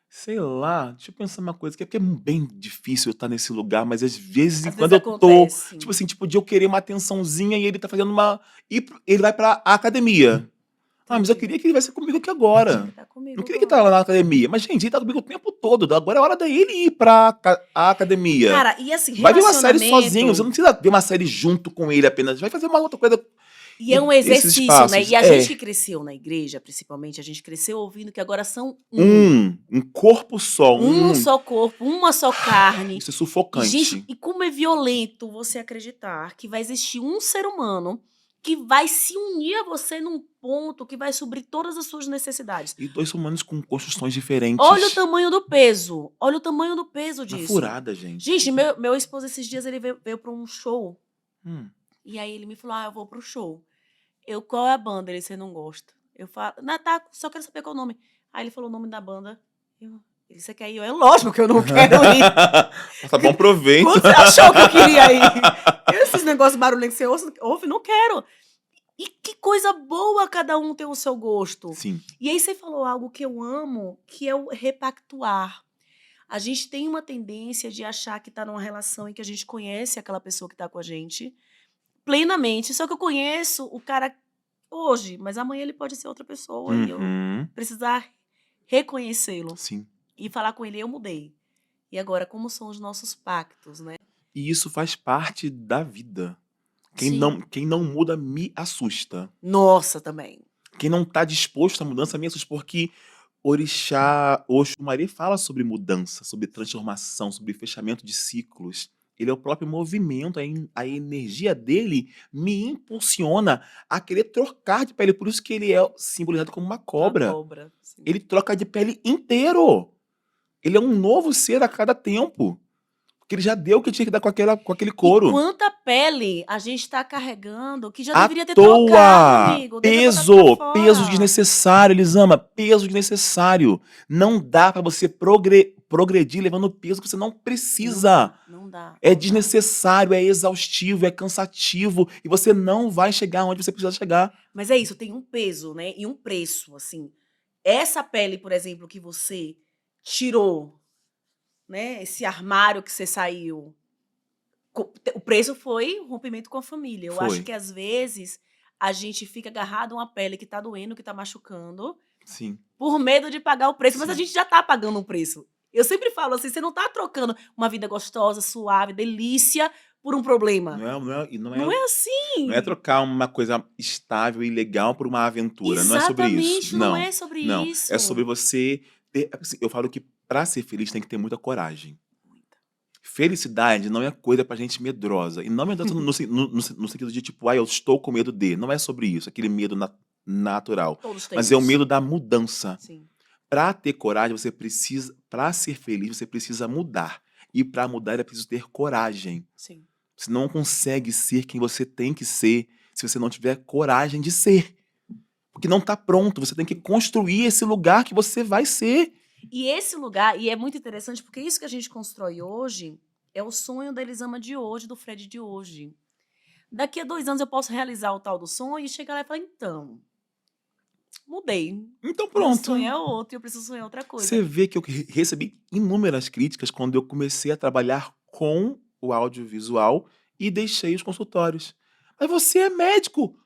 sei lá, deixa eu pensar uma coisa, que é porque é bem difícil eu estar nesse lugar, mas às vezes, às vezes quando eu tô, acontece. tipo assim, tipo, de eu querer uma atençãozinha e ele tá fazendo uma. E ele vai pra academia. Ah, mas eu Entendi. queria que ele viesse comigo aqui Tinha agora. que estar Não comigo queria que ele tava agora. lá na academia. Mas, gente, ele tá comigo o tempo todo. Agora é hora dele ir pra a academia. Cara, e assim, Vai ver uma série sozinho. Você relacionamento. não precisa ver uma série junto com ele apenas. Vai fazer uma outra coisa. E é E um esses exercício, né? espaços. E a gente que cresceu na igreja, principalmente, a gente cresceu ouvindo que agora são um. Um corpo só. Um só corpo, uma só carne. Isso é E, gente, sufocante. e como é violento você acreditar que vai existir um ser humano que vai se unir a você num ponto que vai suprir todas as suas necessidades. E dois humanos com construções Olha o diferentes. tamanho do peso. Olha o tamanho do peso Uma disso. furada, gente. Gente, meu esposo esses dias ele veio para um show. Hum. E aí ele me falou: eu vou pro show. Qual é a banda? Ele, você não gosta? Eu falo, tá, só quero saber qual é o nome. Aí ele falou o nome da banda. Você quer ir? Lógico que eu não quero ir. Tá bom proveito. Quando você achou que eu queria ir? Esses negócios barulhentos que você ouve, não quero. E que coisa boa cada um ter o seu gosto. Sim. E aí você falou algo que eu amo, que é o repactuar. A gente tem uma tendência de achar que tá numa relação em que a gente conhece aquela pessoa que tá com a gente plenamente. Só que eu conheço o cara hoje, mas amanhã ele pode ser outra pessoa e eu precisar reconhecê-lo Sim. e falar com ele, eu mudei. E agora, como são os nossos pactos, né? E isso faz parte da vida. Sim. Quem não muda me assusta. Nossa, também. Quem não tá disposto à mudança me assusta, porque Oxumaré fala sobre mudança, sobre transformação, sobre fechamento de ciclos. Ele é o próprio movimento, a energia dele me impulsiona a querer trocar de pele. Por isso que ele é simbolizado como uma Uma cobra. cobra. Sim. Ele troca de pele inteiro. Ele é um novo ser a cada tempo. Porque ele já deu o que tinha que dar com aquele E couro. quanta pele a gente tá carregando que já À deveria ter trocado, toa! amigo. Deveria botar pra Peso fora. desnecessário, Elisama, peso desnecessário. Não dá pra você progredir levando peso que você não precisa. Não dá. É desnecessário, é exaustivo, é cansativo e você não vai chegar onde você precisa chegar. Mas é isso, tem um peso, né? E um preço, assim. Essa pele, por exemplo, que você tirou, né? Esse armário que você saiu. O preço foi o rompimento com a família. Eu acho Foi. que às vezes a gente fica agarrado a uma pele que tá doendo, que tá machucando, Sim, por medo de pagar o preço, mas a sim. gente já tá pagando um preço. Eu sempre falo assim, você não tá trocando uma vida gostosa, suave, delícia por um problema. Não é Não é assim. trocar uma coisa estável e legal por uma aventura. Não é sobre isso. Exatamente, não Não, é sobre não. É sobre isso. você ter. Assim, eu falo que para ser feliz tem que ter muita coragem. Muita. Felicidade não é coisa pra gente medrosa. E não medrosa no sentido de tipo, eu estou com medo de. Não é sobre isso, aquele medo natural. Todos Mas é o temos. medo da mudança. Sim, Para ter coragem, você precisa. Para ser feliz, você precisa mudar. E para mudar é preciso ter coragem. sim. Você não consegue ser quem você tem que ser se você não tiver coragem de ser. Porque não está pronto. Você tem que construir esse lugar que você vai ser. E esse lugar, e é muito interessante, porque isso que a gente constrói hoje é o sonho da Elisama de hoje, do Fred de hoje. Daqui a 2 anos eu posso realizar o tal do sonho e chegar lá e falar, então, mudei. Então Meu pronto. sonho é outro e eu preciso sonhar outra coisa. Você vê que eu recebi inúmeras críticas quando eu comecei a trabalhar com o audiovisual e deixei os consultórios. Mas você é médico.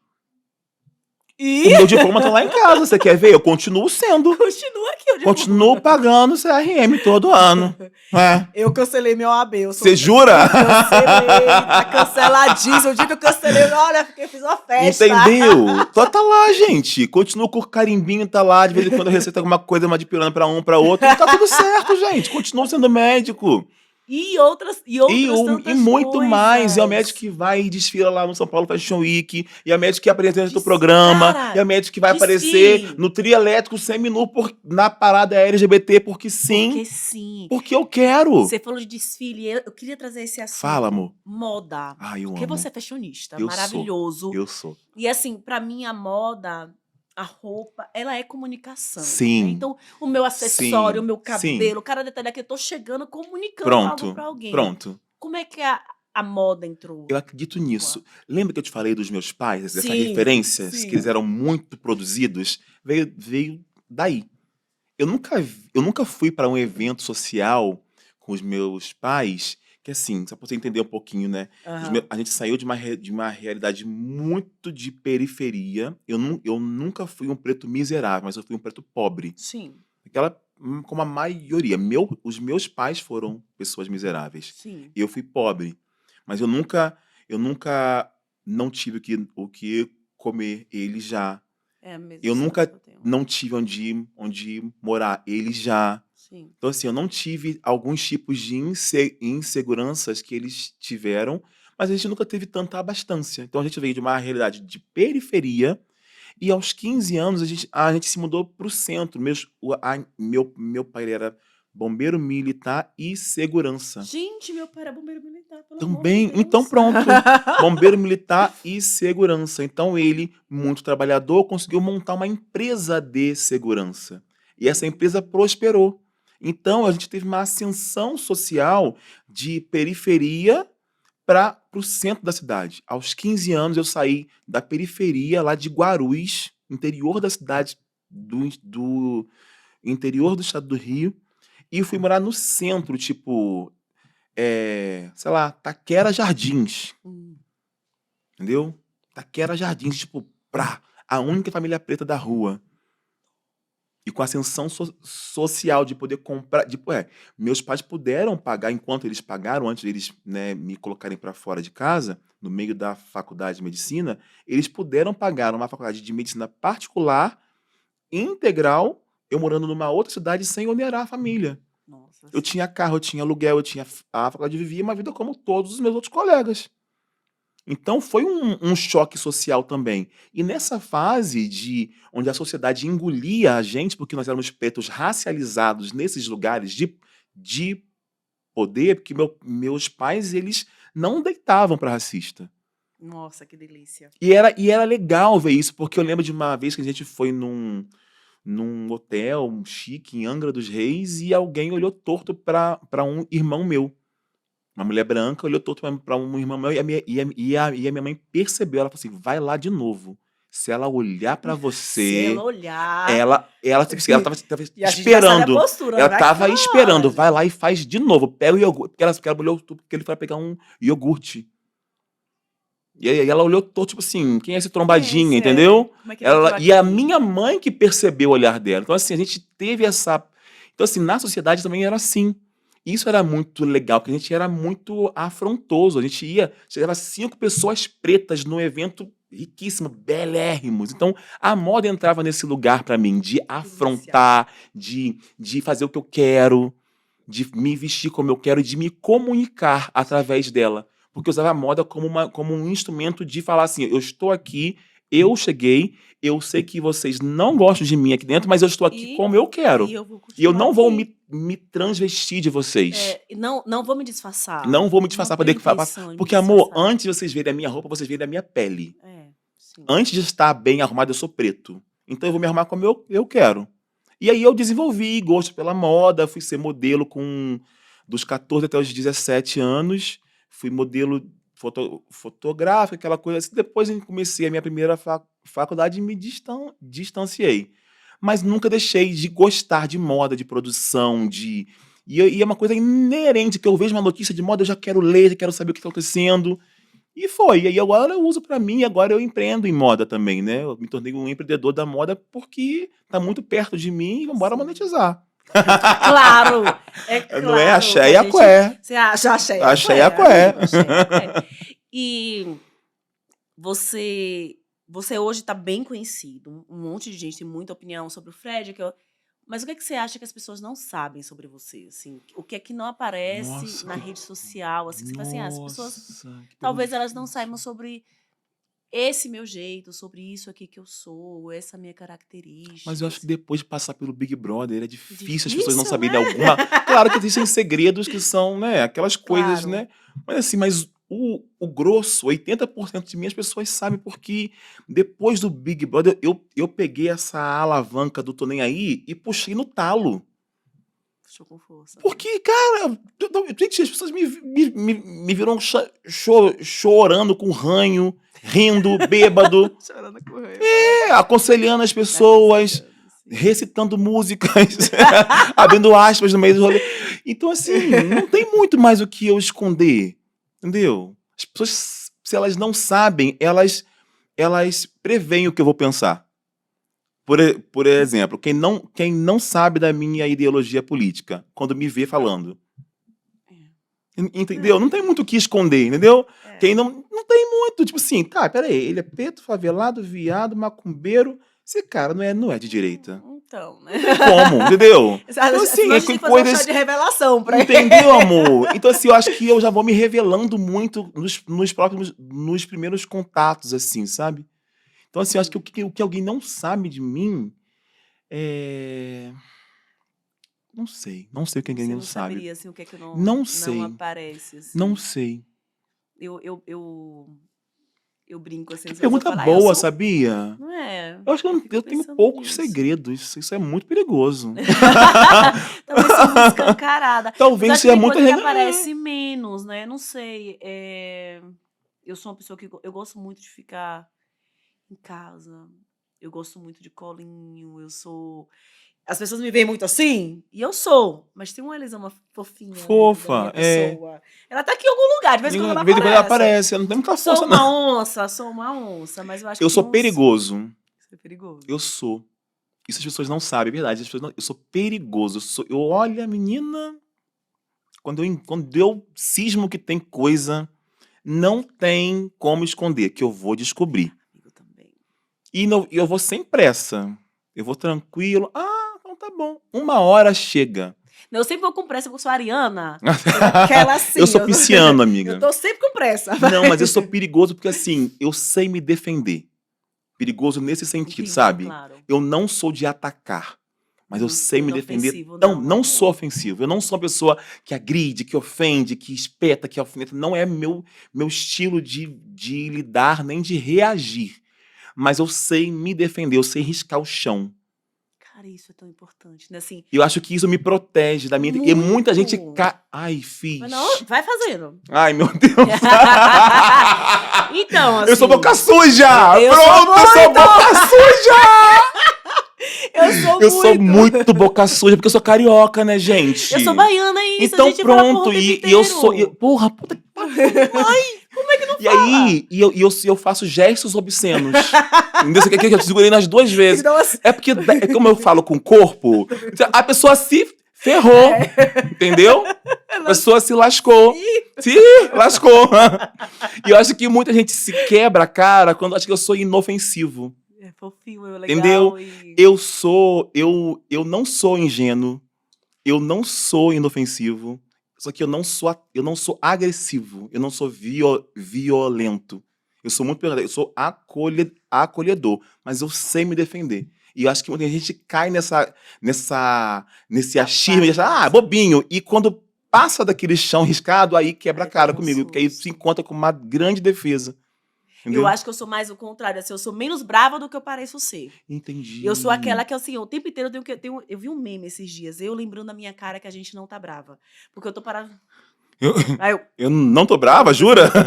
E O meu diploma tá lá em casa. Você quer ver? Eu continuo sendo. continua aqui o diploma. Continuo pagando CRM todo ano. É. Eu cancelei meu AB. Você jura? Cancelei, tá canceladíssimo. O dia que eu cancelei, olha, eu fiz uma festa. Entendeu? Tá lá, gente. Continuo com o carimbinho, tá lá. De vez em quando eu recebo alguma coisa, uma dipirona pra um, pra outro. Tá tudo certo, gente. Continuo sendo médico. E outras E tantas muito mais. E é o coisas. médico que vai e desfila lá no São Paulo Fashion Week. E é o médico que apresenta o Des- programa. cara, E é o médico que vai desfile. aparecer no trio elétrico seminu na parada LGBT. Porque sim. Porque sim. Porque eu quero. Você falou de desfile, eu queria trazer esse assunto. Fala, amor. Moda. Ai, eu Porque amo. você é fashionista, Eu maravilhoso. Eu sou. E assim, pra mim a moda, a roupa, ela é comunicação. Sim. Né? Então, o meu acessório, Sim. o meu Sim. cabelo, cada detalhe que eu tô chegando comunicando algo Pronto. pra alguém. Pronto. Como é que a moda entrou? Eu acredito nisso. Lembra que eu te falei dos meus pais, dessas Sim, referências, sim. que eles eram muito produzidos? Veio daí. Eu nunca fui para um evento social com os meus pais, que assim, só pra você entender um pouquinho, né? Aham. A gente saiu de uma realidade muito de periferia. Eu nunca fui um preto miserável, mas eu fui um preto pobre. Sim, Como a maioria. Os meus pais foram pessoas miseráveis. sim. E eu fui pobre. Mas eu nunca não tive o que comer. Eles já. É a mesma Eu sensação nunca que eu tenho. não tive onde morar. Eles já. Sim. Então, assim, eu não tive alguns tipos de inseguranças que eles tiveram, mas a gente nunca teve tanta abastança. Então, a gente veio de uma realidade de periferia e aos 15 anos a gente se mudou para o centro. Meu pai ele era bombeiro militar e segurança. Gente, meu pai era bombeiro militar, pelo Também, amor de então Deus. pronto. Bombeiro militar e segurança. Então ele, muito trabalhador, conseguiu montar uma empresa de segurança. E essa empresa prosperou. Então a gente teve uma ascensão social de periferia para o centro da cidade. Aos 15 anos eu saí da periferia, lá de Guarulhos, interior da cidade, do interior do estado do Rio, e fui morar no centro, tipo, sei lá, Taquera Jardins, entendeu? Taquera Jardins, tipo, a única família preta da rua. E com a ascensão social de poder comprar. Meus pais puderam pagar, enquanto eles pagaram, antes deles, né, me colocarem para fora de casa, no meio da faculdade de medicina, eles puderam pagar uma faculdade de medicina particular, integral, eu morando numa outra cidade sem onerar a família. Nossa, Eu tinha carro, eu tinha aluguel, eu tinha a faculdade, vivia uma vida como todos os meus outros colegas. Então foi um choque social também. E nessa fase onde a sociedade engolia a gente, porque nós éramos pretos racializados nesses lugares de poder, porque meus pais, eles não deitavam para racista. Nossa, que delícia. E era legal ver isso, porque eu lembro de uma vez que a gente foi num hotel chique em Angra dos Reis e alguém olhou torto para um irmão meu. Uma mulher branca olhou torto para um irmão meu e a minha mãe percebeu. Ela falou assim: vai lá de novo. Se ela olhar para Se você, ela olhar. ela tava E a gente já sabe a esperando. postura, Ela vai tava fora. esperando. Vai lá e faz de novo. Pega o iogurte. Porque ela olhou tudo porque ele foi pegar um iogurte. E aí ela olhou, tô, tipo assim, quem é esse trombadinha, Esse é. entendeu? Como é que ele entrou E a aqui? minha mãe que percebeu o olhar dela. Então, assim, a gente teve essa. Então, assim, na sociedade também era assim. Isso era muito legal, porque a gente era muito afrontoso. A gente ia, chegava 5 pessoas pretas num evento riquíssimo, belérrimos. Então, a moda entrava nesse lugar pra mim, de Privilegiado. afrontar, de fazer o que eu quero, de me vestir como eu quero e de me comunicar através dela. Porque eu usava a moda como um instrumento de falar assim: eu estou aqui, eu cheguei, eu sei que vocês não gostam de mim aqui dentro, mas eu estou aqui E, como eu e quero. eu vou E eu continuar não vou aqui. me transvestir de vocês. Não vou me disfarçar. Não vou me Não disfarçar para tenho poder falar. intenção de me Porque, amor, disfarçar. antes de vocês verem a minha roupa, vocês verem a minha pele. Sim. Antes de estar bem arrumado, eu sou preto. Então eu vou me arrumar como eu quero. E aí eu desenvolvi gosto pela moda, fui ser modelo dos 14 até os 17 anos. Fui modelo fotográfico, aquela coisa assim. Depois eu comecei a minha primeira faculdade e me distanciei. Mas nunca deixei de gostar de moda, de produção, e é uma coisa inerente, que eu vejo uma notícia de moda, eu já quero ler, já quero saber o que está acontecendo. E foi. E aí agora eu uso pra mim, e agora eu empreendo em moda também, né? Eu me tornei um empreendedor da moda porque tá muito perto de mim e vambora Sim. monetizar. Claro! É Não é claro que axé a e gente. aqué. Você acha axé e Axé e aqué, aqué. amigo, axé e aqué. E você hoje tá bem conhecido. Um monte de gente tem muita opinião sobre o Fred. Mas o que é que você acha que as pessoas não sabem sobre você? Assim, o que é que não aparece Nossa, na rede social? Assim, que você fala assim, as pessoas que pergunta talvez elas não saibam difícil. sobre esse meu jeito, sobre isso aqui que eu sou, essa minha Mas eu característica, acho que assim. depois de passar pelo Big Brother é difícil as pessoas não Difícil, né? saberem alguma. Claro que existem segredos que são, né, aquelas coisas, Claro. né? Mas assim, o grosso, 80% de mim, as pessoas sabem, porque depois do Big Brother eu peguei essa alavanca do tô nem aí e puxei no talo. Puxou com força, né? Porque, cara, gente, as pessoas me viram chorando com ranho, rindo, bêbado, Chorando com raiva, falar aconselhando as pessoas, aconselhando, sim. recitando músicas, abrindo aspas no meio do rolê. Então, assim, não tem muito mais o que eu esconder, entendeu? As pessoas, se elas não sabem, elas preveem o que eu vou pensar. Por exemplo, quem não sabe da minha ideologia política, quando me vê falando, entendeu? Não tem muito o que esconder, entendeu? Quem não tem muito, tipo assim, tá, peraí, ele é preto, favelado, viado, macumbeiro, esse cara não é de direita. Então, né? Não tem como, entendeu? Então, assim, Senão a gente tem que fazer um chá de revelação pra ele. entendeu, amor? Então, assim, eu acho que eu já vou me revelando muito nos primeiros contatos, assim, sabe? Então, assim, eu acho que o que alguém não sabe de mim é. Não sei. Não sei o que alguém Você não não sabe. saberia, assim, o que é que Não não sei. aparece, Não assim. sei. Eu brinco, assim, Que se você pergunta falar, eu boa, sou... sabia? Não é? Eu acho que Eu fico eu tenho pensando poucos nisso. segredos. Isso é muito perigoso. Talvez seja muito escancarada. Mas eu Talvez acho que seja tem muito. coisa que aparece menos, né? Não sei. Eu sou uma pessoa que eu gosto muito de ficar em casa. Eu gosto muito de colinho. Eu sou... As pessoas me veem muito assim, e eu sou. Mas tem uma Elisama fofinha dentro da minha Fofa, pessoa. Ela tá aqui em algum lugar, de vez em quando ela De vez em quando ela aparece. aparece. Ela não tem muita Eu sou força, não. uma onça, mas eu acho Eu que tem sou uns... perigoso. Isso é perigoso. Eu sou. Isso as pessoas não sabem, é verdade. Eu sou perigoso. Eu olho a menina. Quando eu cismo que tem coisa, não tem como esconder, que eu vou descobrir. Amigo também. E eu vou sem pressa. Eu vou tranquilo. Ah, então tá bom. 1 hora chega. Eu sempre vou com pressa, porque eu sou ariana. Aquela assim. Eu sou pisciano, amiga. Eu tô sempre com pressa. Não, mas eu sou perigoso porque, assim, eu sei me defender. Perigoso nesse sentido, Entendi, sabe? claro. Eu não sou de atacar, mas eu Não sei sou me defender. inofensivo, não, Não amor. sou ofensivo. Eu não sou uma pessoa que agride, que ofende, que espeta, que alfineta. Não é meu estilo de lidar nem de reagir. Mas eu sei me defender, eu sei riscar o chão. Cara, isso é tão importante, né? Assim, Eu acho que isso me protege da minha. E muita gente. Ai, fiz. mas não, vai fazendo. Ai, meu Deus. Então, assim... Eu sou boca suja! Eu Pronto, eu sou boca suja! Eu sou muito boca suja, porque eu sou carioca, né, gente? Eu sou baiana, é isso. Então a gente fala porra pronto, o tempo e eu sou. inteiro. Porra, puta que pariu. Ai, como Como é que não E fala? aí, eu faço gestos obscenos. Entendeu? Você quer que eu segurei nas duas vezes. Então, assim, É porque, como eu falo com o corpo, a pessoa se ferrou. Entendeu? A pessoa se lascou. Se lascou. E eu acho que muita gente se quebra a cara quando acha que eu sou inofensivo. É fofinho, é Entendeu? legal. E... Eu não sou ingênuo. Eu não sou inofensivo. Só que eu não sou agressivo. Eu não sou violento. Eu sou muito verdadeiro. Eu sou acolhedor. Mas eu sei me defender. E eu acho que muita gente cai nesse achismo de achar, bobinho. E quando passa daquele chão riscado, aí quebra a cara comigo. Porque aí se encontra com uma grande defesa. Entendeu? Eu acho que eu sou mais o contrário, assim, eu sou menos brava do que eu pareço ser. Entendi. Eu sou aquela que, assim, o tempo inteiro eu vi um meme esses dias, eu lembrando da minha cara que a gente não tá brava. Porque eu tô parada... Eu não tô brava, jura? Não tô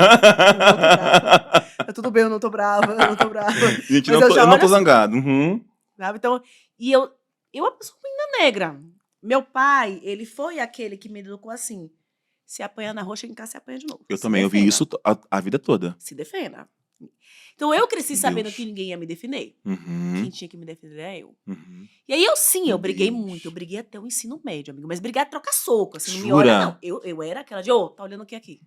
brava. Tudo bem, eu não tô brava, eu não tô brava. Gente, Mas eu não tô assim, zangado. Uhum. sabe? Então, e eu sou menina negra. Meu pai, ele foi aquele que me educou assim, se apanha na rua, chega em casa, se apanha de novo. Eu também, eu vi isso a vida toda. Se defenda. Então eu cresci sabendo Deus. que ninguém ia me defender. Uhum. Quem tinha que me defender era eu. Uhum. E aí eu briguei Deus. muito. Eu briguei até o ensino médio, amigo. Mas brigar é trocar soco. Assim, não me Jura? olha, não. Eu era aquela de, tá olhando o que aqui?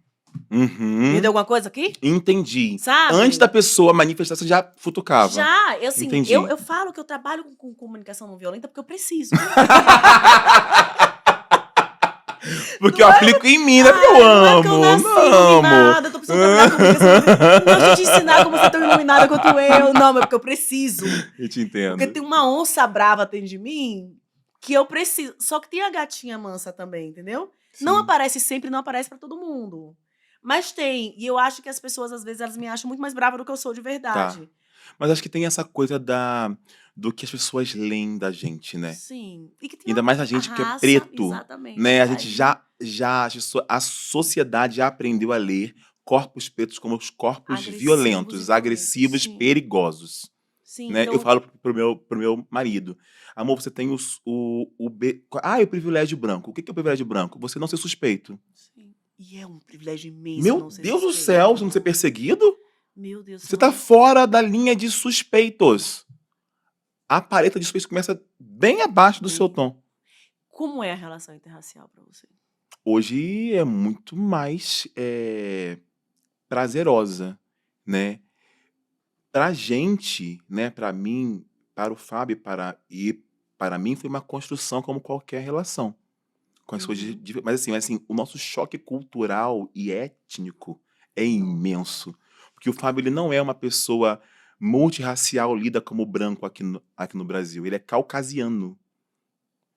Uhum. Perdeu alguma coisa aqui? Entendi. Sabe? Antes da pessoa manifestar, você já futucava. Já, assim, Entendi. eu falo que eu trabalho com comunicação não violenta porque eu preciso. Porque eu aplico em mim, né? Porque eu amo. Não é que eu nasci iluminada, tô precisando trabalhar com comunicação. Não gosto de ensinar como ser tão iluminada quanto eu. Não, mas porque eu preciso. Eu te entendo. Porque tem uma onça brava dentro de mim que eu preciso. Só que tem a gatinha mansa também, entendeu? Sim. Não aparece sempre, não aparece pra todo mundo. Mas tem. E eu acho que as pessoas, às vezes, elas me acham muito mais brava do que eu sou de verdade. Tá. Mas acho que tem essa coisa do que as pessoas leem da gente, né? Sim. E que tem Ainda mais a gente que é raça, preto, exatamente, né? A verdade. gente a sociedade já aprendeu a ler corpos pretos como os corpos Agressivos violentos, e agressivos, violentos, sim. perigosos. Sim, Né? então... Eu falo pro meu marido, amor, você tem o privilégio branco. O que é o privilégio branco? Você não ser suspeito. Sim. E é um privilégio imenso Meu não ser Deus do suspeito. céu, você não ser perseguido? Meu Deus, Você tá fora da linha de suspeitos. A paleta de suspeitos começa bem abaixo do seu tom. Como é a relação interracial pra você? Hoje é muito mais prazerosa, né? Pra gente, né? Pra mim, para o Fábio e para mim foi uma construção como qualquer relação. Com as suas mas assim, o nosso choque cultural e étnico é imenso. Porque o Fábio, ele não é uma pessoa multirracial lida como branco aqui no Brasil. Ele é caucasiano,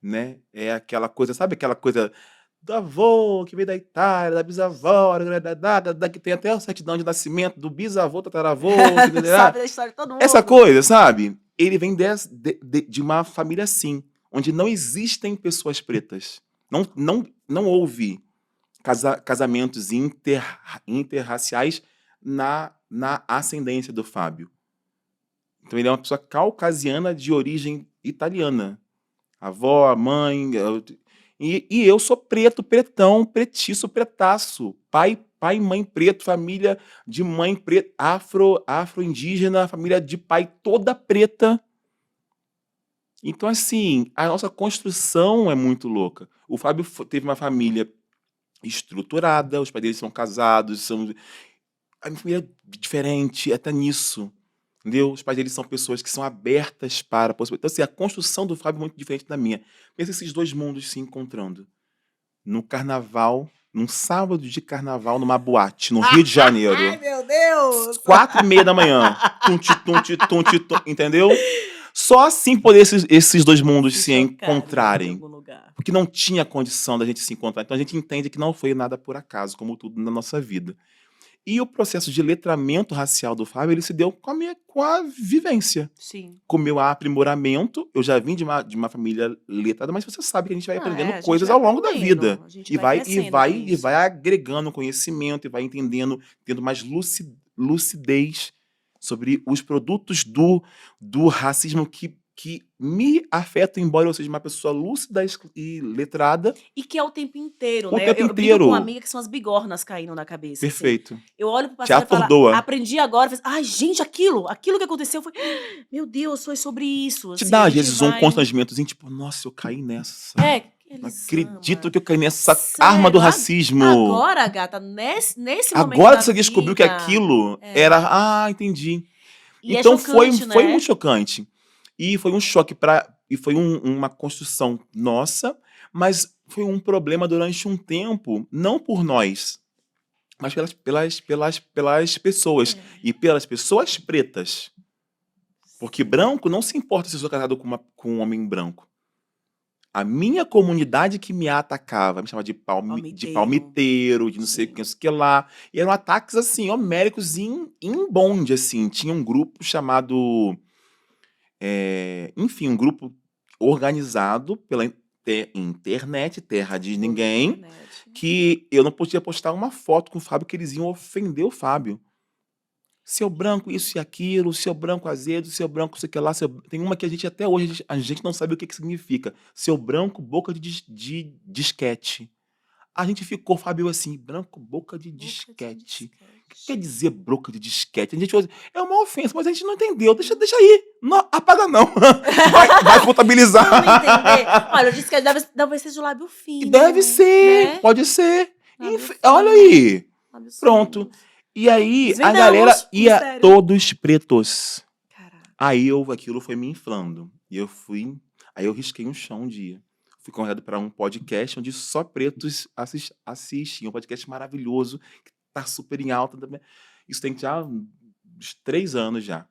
né? É aquela coisa, sabe aquela coisa do avô que veio da Itália, da bisavó, que tem até a certidão de nascimento do bisavô, tataravô. Sabe da história de todo mundo. Essa coisa, sabe? Ele vem de uma família assim, onde não existem pessoas pretas. Não houve casamentos interraciais na ascendência do Fábio. Então ele é uma pessoa caucasiana de origem italiana. A avó, a mãe... E eu sou preto, pretão, pretiço, pretaço. Pai e mãe preto, família de mãe preta, afro-indígena, família de pai toda preta. Então, assim, a nossa construção é muito louca. O Fábio teve uma família estruturada, os pais dele são casados, a minha família é diferente, até nisso. Entendeu? Os pais dele são pessoas que são abertas para a possibilidade. Então, assim, a construção do Fábio é muito diferente da minha. Pensa esses dois mundos se encontrando. No carnaval, num sábado de carnaval, numa boate, no Rio de Janeiro. Ai, meu Deus! 4h30 da manhã. Tum, entendeu? Só assim poder esses dois mundos se encontrarem. Porque não tinha condição da gente se encontrar. Então a gente entende que não foi nada por acaso, como tudo na nossa vida. E o processo de letramento racial do Fábio, ele se deu com a vivência. Sim. Com o meu aprimoramento. Eu já vim de uma família letrada, mas você sabe que a gente vai aprendendo coisas ao longo da vida. E vai agregando conhecimento, e vai entendendo, tendo mais lucidez sobre os produtos do racismo que que me afeta, embora eu seja uma pessoa lúcida e letrada, E que é o tempo inteiro, o né? tempo Eu brinco com uma inteiro. amiga que são as bigornas caindo na cabeça, assim. Perfeito. Eu olho pro Te passado e falo, atordoa. aprendi agora. Ai, gente, aquilo que aconteceu foi. Meu Deus, foi sobre isso. Te Assim, dá, a às gente vezes, um vai. constrangimentozinho, tipo, nossa, eu caí nessa. Não Eles acredito amam. que eu caí nessa arma do Sério, racismo. agora, gata, nesse momento Agora da que você descobriu que vida. aquilo era. Ah, entendi. E é Então chocante, foi muito né? chocante. E foi um choque e foi uma construção nossa, mas foi um problema durante um tempo, não por nós, mas pelas pessoas. É. E pelas pessoas pretas. Porque branco não se importa se eu sou casado com um homem branco. A minha comunidade que me atacava, me chamava de Palmiteiro. palmiteiro, de não sei o que, Sim. não sei o que lá. E eram ataques, assim, homéricos em bonde, assim. Tinha um grupo chamado... enfim, um grupo organizado pela internet, terra de Pela ninguém, internet. que eu não podia postar uma foto com o Fábio, que eles iam ofender o Fábio. Seu branco, isso e aquilo, seu branco azedo, seu branco, isso que lá. Tem uma que a gente até hoje a gente não sabe o que significa. Seu branco, boca de disquete. A gente ficou, Fábio, assim, branco, boca de Boca de disquete. O que quer disquete. dizer boca de disquete? A gente falou assim, é uma ofensa, mas a gente não entendeu. Deixa aí. Não, apaga não. Vai Vamos entender. contabilizar. Olha, o disquete deve ser de lábio E deve fino, ser, né? pode ser. Lábio Olha fino, aí. lábios Pronto. finos. E aí a galera Desvendamos o ia mistério. todos pretos. Caraca. Aí aquilo foi me inflando. E aí eu risquei um chão um dia. Fui convidado para um podcast onde só pretos assistem. Um podcast maravilhoso, que tá super em alta também. Isso tem já uns 3 anos já.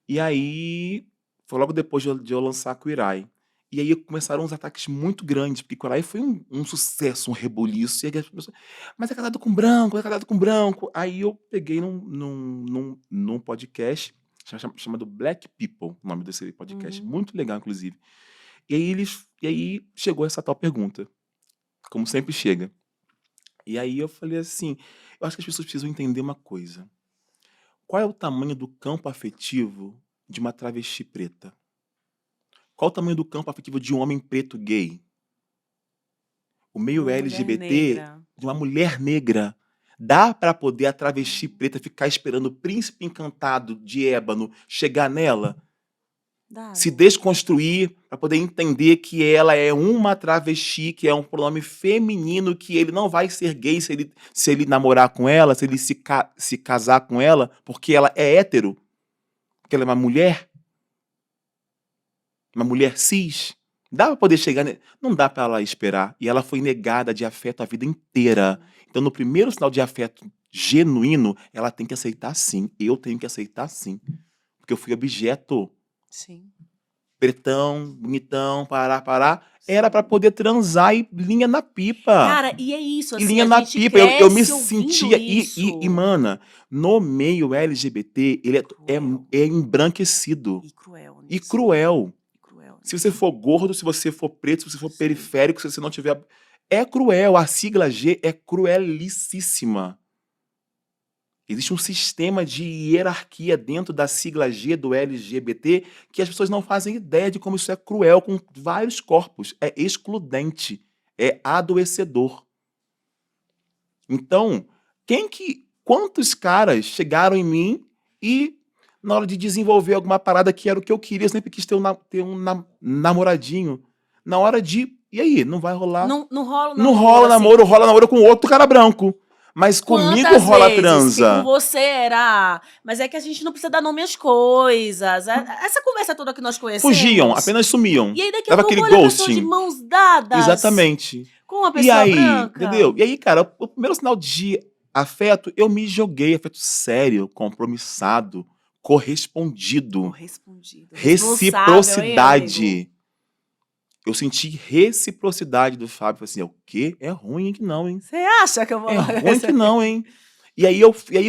E aí, foi logo depois de eu lançar Queerai. E aí começaram uns ataques muito grandes, porque Queerai foi um sucesso, um rebuliço. E aí as pessoas, mas é casado com branco, é casado com branco. Aí eu peguei num podcast chamado Black People, o nome desse podcast. Uhum. Muito legal, inclusive. E aí chegou essa tal pergunta, como sempre chega. E aí eu falei assim, eu acho que as pessoas precisam entender uma coisa. Qual é o tamanho do campo afetivo de uma travesti preta? Qual o tamanho do campo afetivo de um homem preto gay? O meio Uma mulher LGBT negra. de uma mulher negra. Dá para poder a travesti preta ficar esperando o príncipe encantado de ébano chegar nela? Dá, Se né? desconstruir para poder entender que ela é uma travesti, que é um pronome feminino, que ele não vai ser gay se ele namorar com ela, se ele se casar com ela, porque ela é hétero, porque ela é uma mulher cis. Dá pra poder chegar. Não dá pra ela esperar. E ela foi negada de afeto a vida inteira. Então, no primeiro sinal de afeto genuíno, ela tem que aceitar sim. Eu tenho que aceitar sim. Porque eu fui objeto. Sim. Pretão, bonitão, pará. Era pra Sim. poder transar e linha na pipa. Cara, e é isso, E assim, linha a na gente pipa. Eu me cresce ouvindo sentia. isso. Mana, no meio LGBT, ele Cruel. é embranquecido E cruel e nisso. cruel. E cruel Se você nisso. for gordo, se você for preto, se você for Sim. periférico, se você não tiver. É cruel. A sigla G é cruelicíssima. Existe um sistema de hierarquia dentro da sigla G do LGBT que as pessoas não fazem ideia de como isso é cruel com vários corpos. É excludente. É adoecedor. Então, quantos caras chegaram em mim e na hora de desenvolver alguma parada que era o que eu queria, eu sempre quis ter um namoradinho. Na hora de, e aí, não vai rolar? Não rola o Não namoro, rola assim. namoro com outro cara branco. Mas comigo Quantas rola vezes que com transa. você era. Mas é que a gente não precisa dar nome às coisas. Essa conversa toda que nós Fugiam, conhecemos. apenas sumiam. E aí, daqui a Dava pouco, aquele olha a pessoa de ghosting. mãos dadas Exatamente. com uma E pessoa aí, branca. entendeu? E aí, cara, o primeiro sinal de afeto, eu me joguei, afeto sério, compromissado, correspondido, Correspondido. Responsável, hein, amigo? reciprocidade. Eu senti reciprocidade do Fábio. Falei assim, é o quê? É ruim que não, hein? Você acha que eu vou É lá? ruim que não, hein? E aí,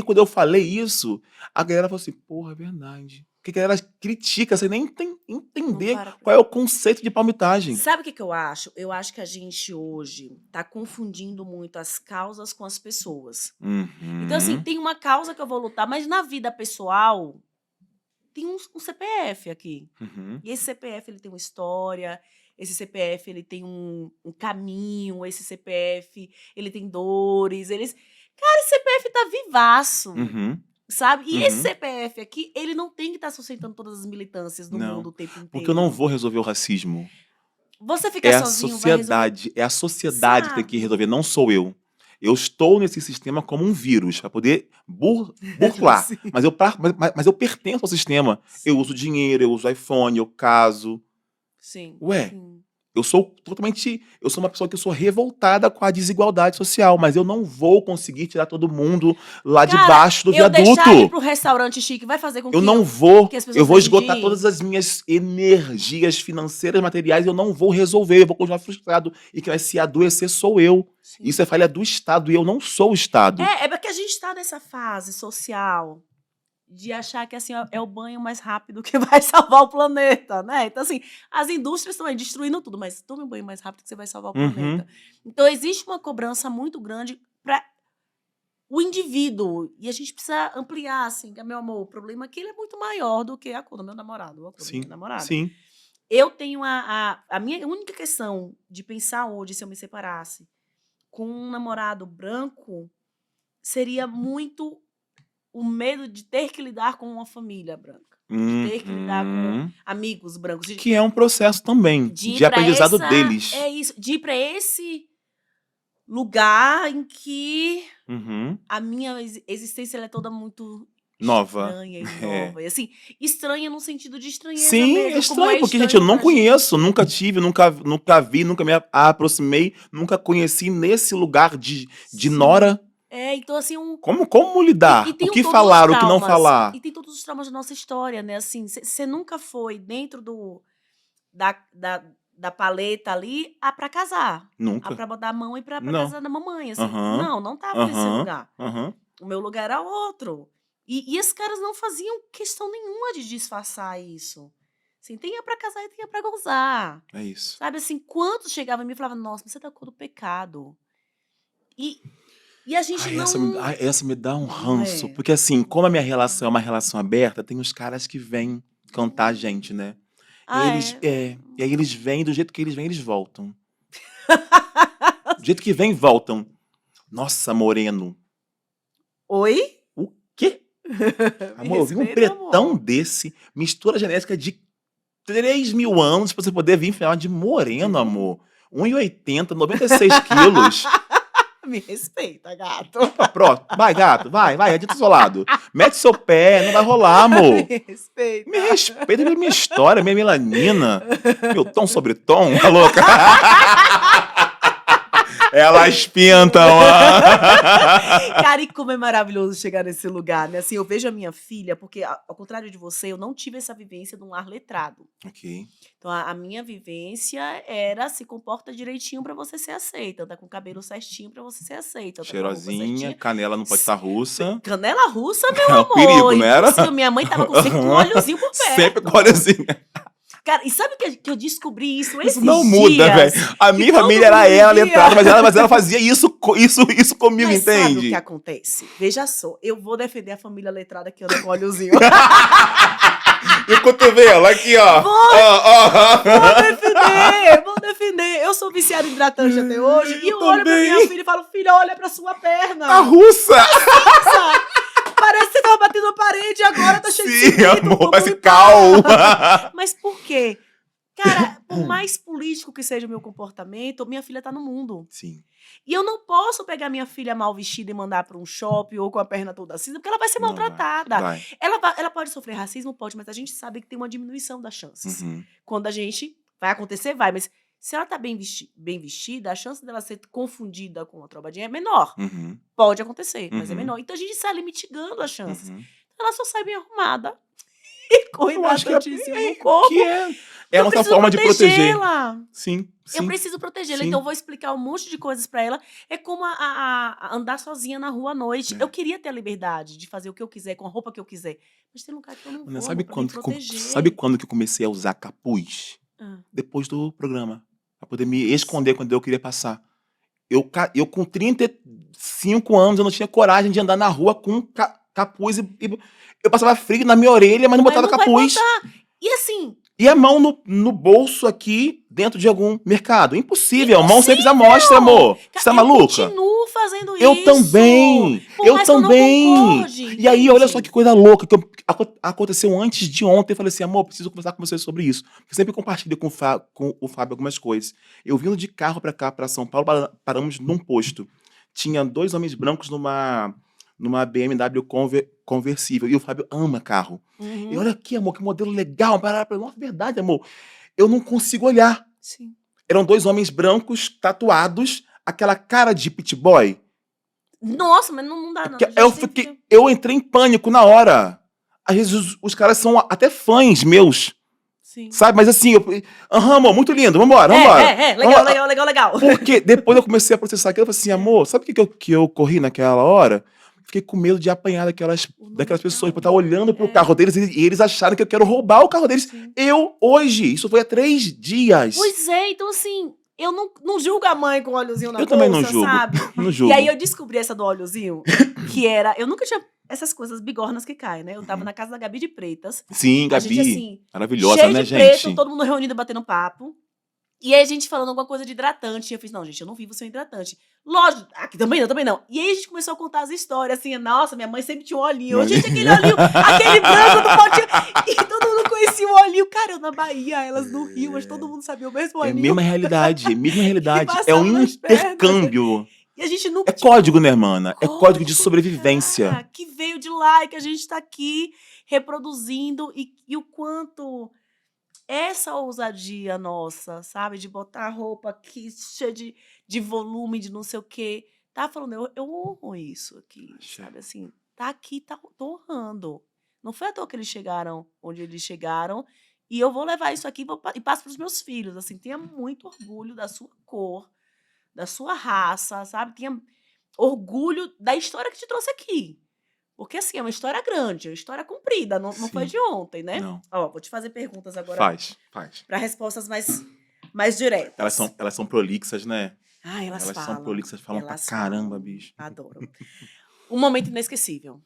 quando eu falei isso, a galera falou assim, porra, é verdade. Porque a galera critica, sem nem Não entender para pra... qual é o conceito de palmitagem. Sabe o que eu acho? Eu acho que a gente hoje tá confundindo muito as causas com as pessoas. Então, assim, Uhum. tem uma causa que eu vou lutar, mas na vida pessoal, tem um CPF aqui. Uhum. E esse CPF, ele tem uma história, esse CPF, ele tem um caminho, esse CPF, ele tem dores, Cara, esse CPF tá vivaço, Uhum. sabe? E esse Uhum. CPF aqui, ele não tem que estar sustentando todas as militâncias do mundo Não, o tempo porque eu não inteiro. vou resolver o racismo. Você ficar É a sozinho vai resolver, sociedade, é a sociedade que tem que resolver, sabe? não sou eu. Eu estou nesse sistema como um vírus, para poder burlar. Sim, Mas eu pertenço ao sistema. Eu uso sim, dinheiro, eu uso iPhone, eu caso. sim, Ué, sim. eu sou uma pessoa que eu sou revoltada com a desigualdade social, mas eu não vou conseguir tirar todo mundo lá de Cara, baixo do eu deixar ir viaduto. pro restaurante chique vai fazer com Eu que, não que vou, as eu pessoas vou deixem de esgotar ir? todas as minhas energias financeiras, materiais, eu não vou resolver, eu vou continuar frustrado. E quem vai se adoecer sou eu. Isso é Sim. falha do Estado e eu não sou o Estado. É porque a gente tá nessa fase social de achar que assim é o banho mais rápido que vai salvar o planeta, né? Então, assim, as indústrias estão aí destruindo tudo, mas tome um banho mais rápido que você vai salvar o Uhum, planeta. Então, existe uma cobrança muito grande para o indivíduo. E a gente precisa ampliar, assim, que, meu amor, o problema é que ele é muito maior do que a cor do meu namorado ou a cor da minha sim, namorada. sim. Eu tenho a minha única questão de pensar hoje, se eu me separasse com um namorado branco, seria muito o medo de ter que lidar com uma família branca, de ter que lidar com Uhum. amigos brancos, Que é um processo também de ir de para aprendizado essa deles. de ir para esse lugar em que Uhum. a minha existência ela é toda muito Nova. estranha e É. nova. E assim, estranha no sentido de estranheza Sim, é mesmo, como estranho, é porque, gente, eu estranho não pra conheço, gente. nunca tive, nunca vi, nunca me aproximei, nunca conheci nesse lugar de Sim. Nora. Então assim, Como e lidar? O tem que todos os falar, o que não traumas, falar? e tem todos os traumas da nossa história, né, assim, você nunca foi dentro da da da paleta ali, pra casar, Nunca. pra botar a mão e pra Não. casa da mamãe, assim, Aham. não estava nesse Aham. lugar. Aham. O meu lugar era outro. E esses caras não faziam questão nenhuma de disfarçar isso. Assim, tenha pra casar e tenha pra gozar. É isso. Sabe, assim, quantos chegavam em mim e falavam: "Nossa, mas você tá com cor do pecado". E e a gente não Essa me dá um não ranço, é? porque, assim, como a minha relação é uma relação aberta, tem uns caras que vêm cantar a gente, né. E aí eles É. e aí eles vêm, do jeito que eles vêm, eles voltam. Do jeito que vêm, voltam. "Nossa, moreno". Oi? O quê? Me Amor, eu vi um respeita, pretão amor. desse, mistura genética de 3.000 anos pra você poder vir falar de moreno, amor. 1,80, 96 quilos. Me respeita, gato. Vamos pra próxima. Vai, gato, vai, adita o seu lado. Mete seu pé, não vai rolar, amor. Me Me respeita. respeita minha história, minha melanina. Meu tom sobre tom, a louca. Elas pintam. Cara, e como é maravilhoso chegar nesse lugar, né? Assim, eu vejo a minha filha, porque ao contrário de você, eu não tive essa vivência de um lar letrado. Ok. Então, a minha vivência era se comporta direitinho pra você ser aceita, anda com o cabelo certinho pra você ser aceita, anda com a roupa Cheirosinha, certinha. canela não pode estar russa. Canela russa, meu É o perigo, amor, não era? impossível. Minha mãe tava sempre com um óleozinho por Sempre perto. com olhozinho. Cara, e sabe que eu descobri isso Isso não esses muda, velho. dias? A Que minha todo família era mundo ela vivia. letrada, mas ela fazia isso comigo, Mas sabe o que entende? acontece? Veja só, eu vou defender a família letrada que anda com óleozinho. E o cotovelo, aqui, ó. Vou Ó. vou defender. Eu sou viciada em hidratante até hoje e Eu eu olho pra minha também. filha e falo, filha, olha pra sua perna. A russa. Nossa, parece que você tava batendo na parede e agora tá cheio de Sim, cimento. amor, Vamos parece limpar. cal. Mas por quê? Cara, por mais político que seja o meu comportamento, minha filha tá no mundo. Sim, E eu não posso pegar minha filha mal vestida e mandar para um shopping ou com a perna toda cinza, porque ela vai ser não vai. maltratada. Vai. Ela pode sofrer racismo? Pode, mas a gente sabe que tem uma diminuição das chances. Uhum. Quando a gente vai acontecer, vai, mas se ela tá bem vestida, a chance dela ser confundida com uma trombadinha é menor. Uhum. Pode acontecer, mas é Uhum. menor. Então a gente sai ali mitigando as chances. Uhum. Ela só sai bem arrumada e com Eu acho hidratantíssimo no corpo. que é a Eu nossa preciso forma de proteger. protegê-la. Sim, Eu sim, preciso protegê-la, sim. então eu vou explicar um monte de coisas pra ela. É como a andar sozinha na rua à noite. É. Eu queria ter a liberdade de fazer o que eu quiser, com a roupa que eu quiser. Mas tem lugar que eu não Mano, vou, amor, pra me proteger. sabe quando que eu comecei a usar capuz? Hã. Depois do programa. Pra poder me esconder quando eu queria passar. Eu com 35 anos, eu não tinha coragem de andar na rua com capuz Eu passava frio na minha orelha, mas não Mas botava não vai capuz. botar. E assim, E a mão no bolso aqui, dentro de algum mercado. Impossível. Mão sempre à mostra, impossível! amor. Você tá Eu maluca? continuo fazendo Eu isso. também. Por Eu mais que eu não também. concorde, E aí, olha só que entende? coisa louca que aconteceu antes de ontem. Eu falei assim, amor, preciso conversar com você sobre isso. Eu sempre compartilho com o Fábio algumas coisas. Eu vindo de carro pra cá, pra São Paulo, paramos num posto. Tinha 2 homens brancos numa BMW conversível. E o Fábio ama carro. E Uhum. olha aqui, amor, que modelo legal. Nossa, verdade, amor. Eu não consigo olhar. Sim. Eram 2 homens brancos, tatuados, aquela cara de pit boy. Nossa, mas não dá, não. Que eu entrei em pânico na hora. Às vezes os caras são até fãs meus, Sim. sabe? Mas assim, aham, amor, muito lindo, vambora, vambora. Legal, legal, legal, legal. Porque depois eu comecei a processar aquilo, eu falei assim, amor, sabe o que eu corri naquela hora? Fiquei com medo de apanhar daquelas pessoas, por estar olhando pro carro deles e eles acharam que eu quero roubar o carro deles. Sim. Hoje, isso foi há 3 dias. Pois é, então assim, eu não julgo a mãe com o óleozinho na Eu bolsa, também não julgo. sabe? Não E julgo. aí eu descobri essa do óleozinho, que era... Eu nunca tinha essas coisas bigornas que caem, né? Eu tava na casa da Gabi de Pretas. Sim, A gente, Gabi. assim, Maravilhosa, cheio né, de preto, gente? todo mundo reunido batendo papo. E aí a gente falando alguma coisa de hidratante. E eu fiz, não, gente, eu não vivo sem hidratante. Lógico, aqui também não. E aí a gente começou a contar as histórias, assim, nossa, minha mãe sempre tinha um olhinho. Gente, aquele olhinho, aquele branco do potinho. E todo mundo conhecia o olhinho. Cara, eu na Bahia, elas no Rio, mas todo mundo sabia o mesmo É a olhinho. mesma realidade, mesma Que realidade. É passava um nas pernas. intercâmbio. E a gente É nunca, código, né, mana? É código de código, sobrevivência. cara, que veio de lá e que a gente tá aqui reproduzindo. E o quanto essa ousadia nossa, sabe? De botar a roupa aqui cheia de volume, de não sei o quê. Tá falando, eu honro isso aqui, sabe? Assim, tá aqui, tô honrando. Não foi à toa que eles chegaram onde eles chegaram. E eu vou levar isso aqui e passo para os meus filhos. Assim, tenha muito orgulho da sua cor, da sua raça, sabe? Tenha orgulho da história que te trouxe aqui. Porque, assim, é uma história grande, é uma história comprida, não foi Sim. de ontem, né? Não. Ó, vou te fazer perguntas agora Faz. para respostas mais diretas. Elas são prolixas, né? Ah, elas são falam. prolixas, falam pra Elas caramba, falam. bicho. Adoro. Um momento inesquecível.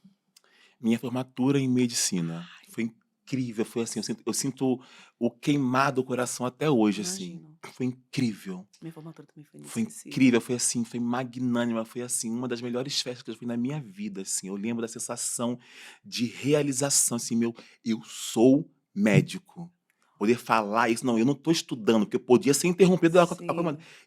Minha formatura em medicina foi incrível, foi assim, eu sinto o queimar do coração até hoje, assim. Imagino. Foi incrível. Minha formatura também foi Foi inesquecível. incrível, foi assim, foi magnânima, foi assim, uma das melhores festas que eu fui na minha vida, assim. Eu lembro da sensação de realização, assim, eu sou médico. Poder falar isso, não, eu não estou estudando, porque eu podia ser interrompido. Sim.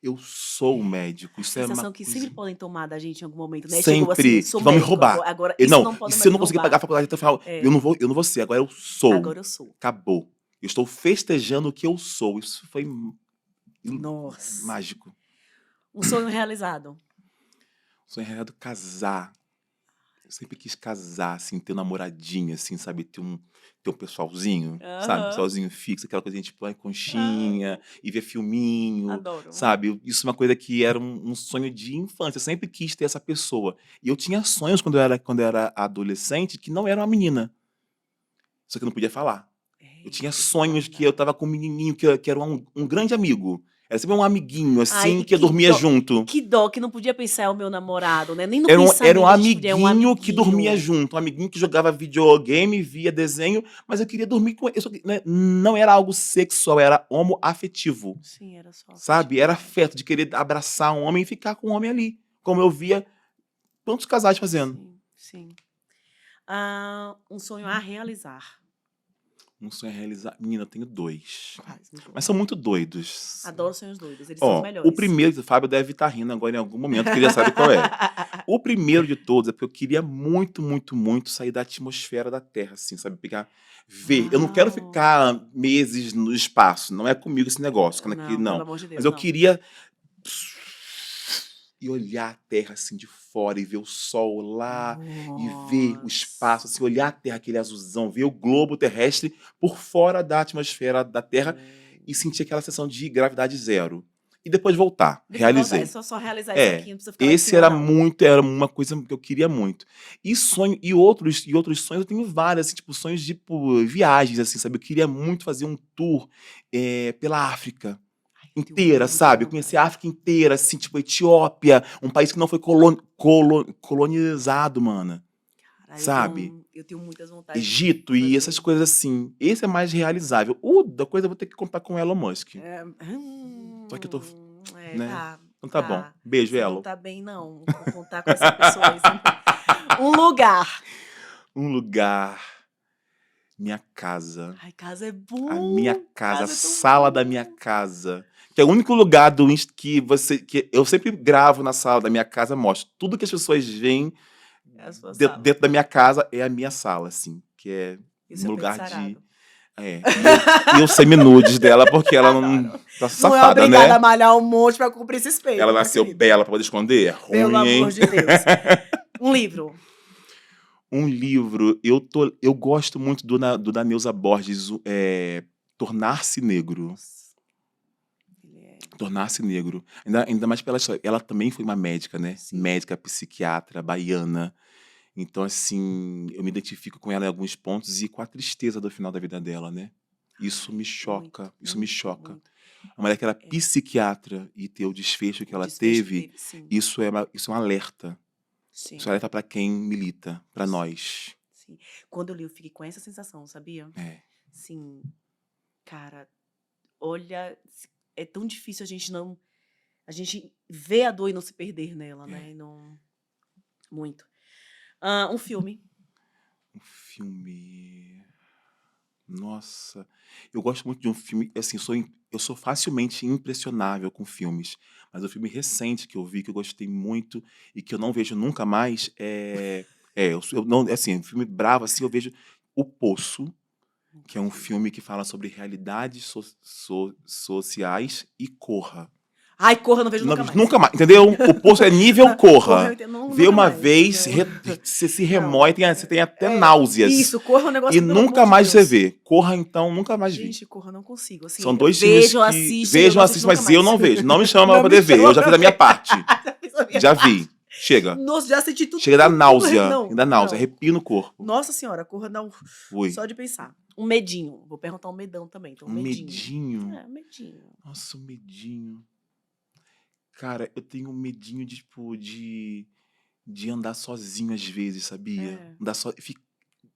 Eu sou médico, isso é Sensação uma que coisa... sempre podem tomar da gente em algum momento, né? Chegou assim, Sempre sou que vão me médico, roubar. agora E isso não, não e pode se mais eu me não conseguir roubar. pagar a faculdade até o final, É. eu não vou ser, agora eu sou. Agora eu sou. Acabou. Eu estou festejando o que eu sou. Isso foi Nossa. mágico. Um sonho realizado. Sonho realizado, casar. Eu sempre quis casar, assim, ter um namoradinho, assim, sabe? Ter um pessoalzinho, sabe? Aham. Pessoalzinho fixo, aquela coisa que a gente põe conchinha e ver filminho, Adoro. sabe? Isso é uma coisa que era um sonho de infância. Eu sempre quis ter essa pessoa. E eu tinha sonhos quando eu era adolescente que não era uma menina. Só que eu não podia falar. Eu tinha sonhos que eu tava com um menininho que era um grande amigo. Era sempre um amiguinho, assim, Ai, que dormia junto. Que dó, que não podia pensar é o meu namorado, né? Nem no Era um pensamento a gente podia, é um amiguinho que dormia amiguinho. junto. Um amiguinho que jogava videogame, via desenho, mas eu queria dormir com ele. Não era algo sexual, era homoafetivo. Sim, era só Sabe? Era afetividade. afeto de querer abraçar um homem e ficar com um homem ali. Como eu via tantos casais fazendo. Sim, sim. Um sonho a realizar. Um sonho a realizar. Menina, eu tenho 2. Me conta. Mas são muito doidos. Adoro sonhos doidos, eles são os melhores. O primeiro, o Fábio deve estar rindo agora em algum momento, porque ele já sabe qual é. O primeiro de todos é porque eu queria muito, muito, muito sair da atmosfera da Terra, assim, sabe? Ver. Eu não quero Uau. ficar meses no espaço, não é comigo esse negócio. Não, Não. pelo amor de Deus, Mas eu não. queria e olhar a Terra assim de fora e ver o Sol lá e ver o espaço, assim, olhar a Terra, aquele azulzão, ver o globo terrestre por fora da atmosfera da Terra e sentir aquela sensação de gravidade zero. E depois voltar. Realizei. Voltar, é só realizar isso aqui, não precisa ficar lá em Esse cima, era não. era uma coisa que eu queria muito. E outros sonhos, eu tenho vários, assim, tipo, sonhos de viagens, assim, sabe? Eu queria muito fazer um tour pela África inteira, sabe? Eu conheci a África inteira, assim, tipo, Etiópia, um país que não foi colonizado, mana. Cara, sabe? eu tenho muitas vontades de Egito e essas fazer. coisas assim. Esse é mais realizável. O da coisa eu vou ter que contar com o Elon Musk. Só que eu tô, né? Tá, Então tá bom. tá. Beijo, Você não Elon. tá bem, não, por contar com essa pessoa aí. Um lugar. Um lugar, minha casa. Ai, casa é A minha bom. casa, a Casa é tão sala da minha bom. casa. Que é o único lugar que eu sempre gravo na sala da minha casa, mostro. Tudo que as pessoas veem É a sua sala. dentro da minha casa é a minha sala, assim. Que é E o um seu peito lugar de. sarado. E eu semi-nudes dela, porque ela não. Adoro. Tá Não é safada, obrigada a né? malhar um monte pra cumprir esse Ela espelho, né, nasceu querido? bela pra poder esconder. É Pelo ruim, amor hein? de Deus. Um livro. Um livro, eu gosto muito do da Neuza Borges, Tornar-se Negro. Nossa. Ele é... Tornar-se Negro. Ainda mais pela história. Ela também foi uma médica, né? Sim. Médica, psiquiatra, baiana. Então, assim, eu me identifico com ela em alguns pontos e com a tristeza do final da vida dela, né? Isso me choca, Muito, isso me muito, choca. muito. A mulher que era É. psiquiatra e ter o desfecho que O ela desfecho que teve, teve, sim. isso é um alerta. Sim. Isso é um alerta para quem milita, para Sim. nós. Sim. Quando eu li, eu fiquei com essa sensação, sabia? É. Sim. Cara, olha, é tão difícil a gente ver a dor e não se perder nela, né? E não... Muito. Um filme. Um filme. Nossa, eu gosto muito de um filme, assim, eu sou facilmente impressionável com filmes, mas o filme recente que eu vi, que eu gostei muito e que eu não vejo nunca mais, eu não, assim, um filme bravo, assim, eu vejo O Poço, que é um filme que fala sobre realidades sociais e Corra. Ai, Corra, eu não vejo Não, nunca mais. nunca mais, entendeu? O Poço é nível Corra, eu Corra. entendo, Vê nunca uma mais. vez, Não. você se Não. remói, você tem até náuseas. Isso, Corra é um negócio E que, pelo nunca amor de mais você Deus. vê. Corra, então, nunca mais vi. Gente, Corra, eu não consigo. Assim, São dois filmes vejam, que assistem, eu não assisto mas nunca eu mais. não vejo. Não me chama Não pra me poder ver. chama Eu já fiz pra a minha ver. parte. Já fiz a minha Já parte. vi. Chega. Nossa, já senti tudo. Chega da tudo. náusea. Não, Ainda náusea. não. Arrepio no corpo. Nossa senhora, Corra dá Ui. só de pensar. Um medinho. Vou perguntar um medão também. Então, Um medinho? É, um medinho. Nossa, um medinho. Cara, eu tenho um medinho de, tipo, de andar sozinho às vezes, sabia? É.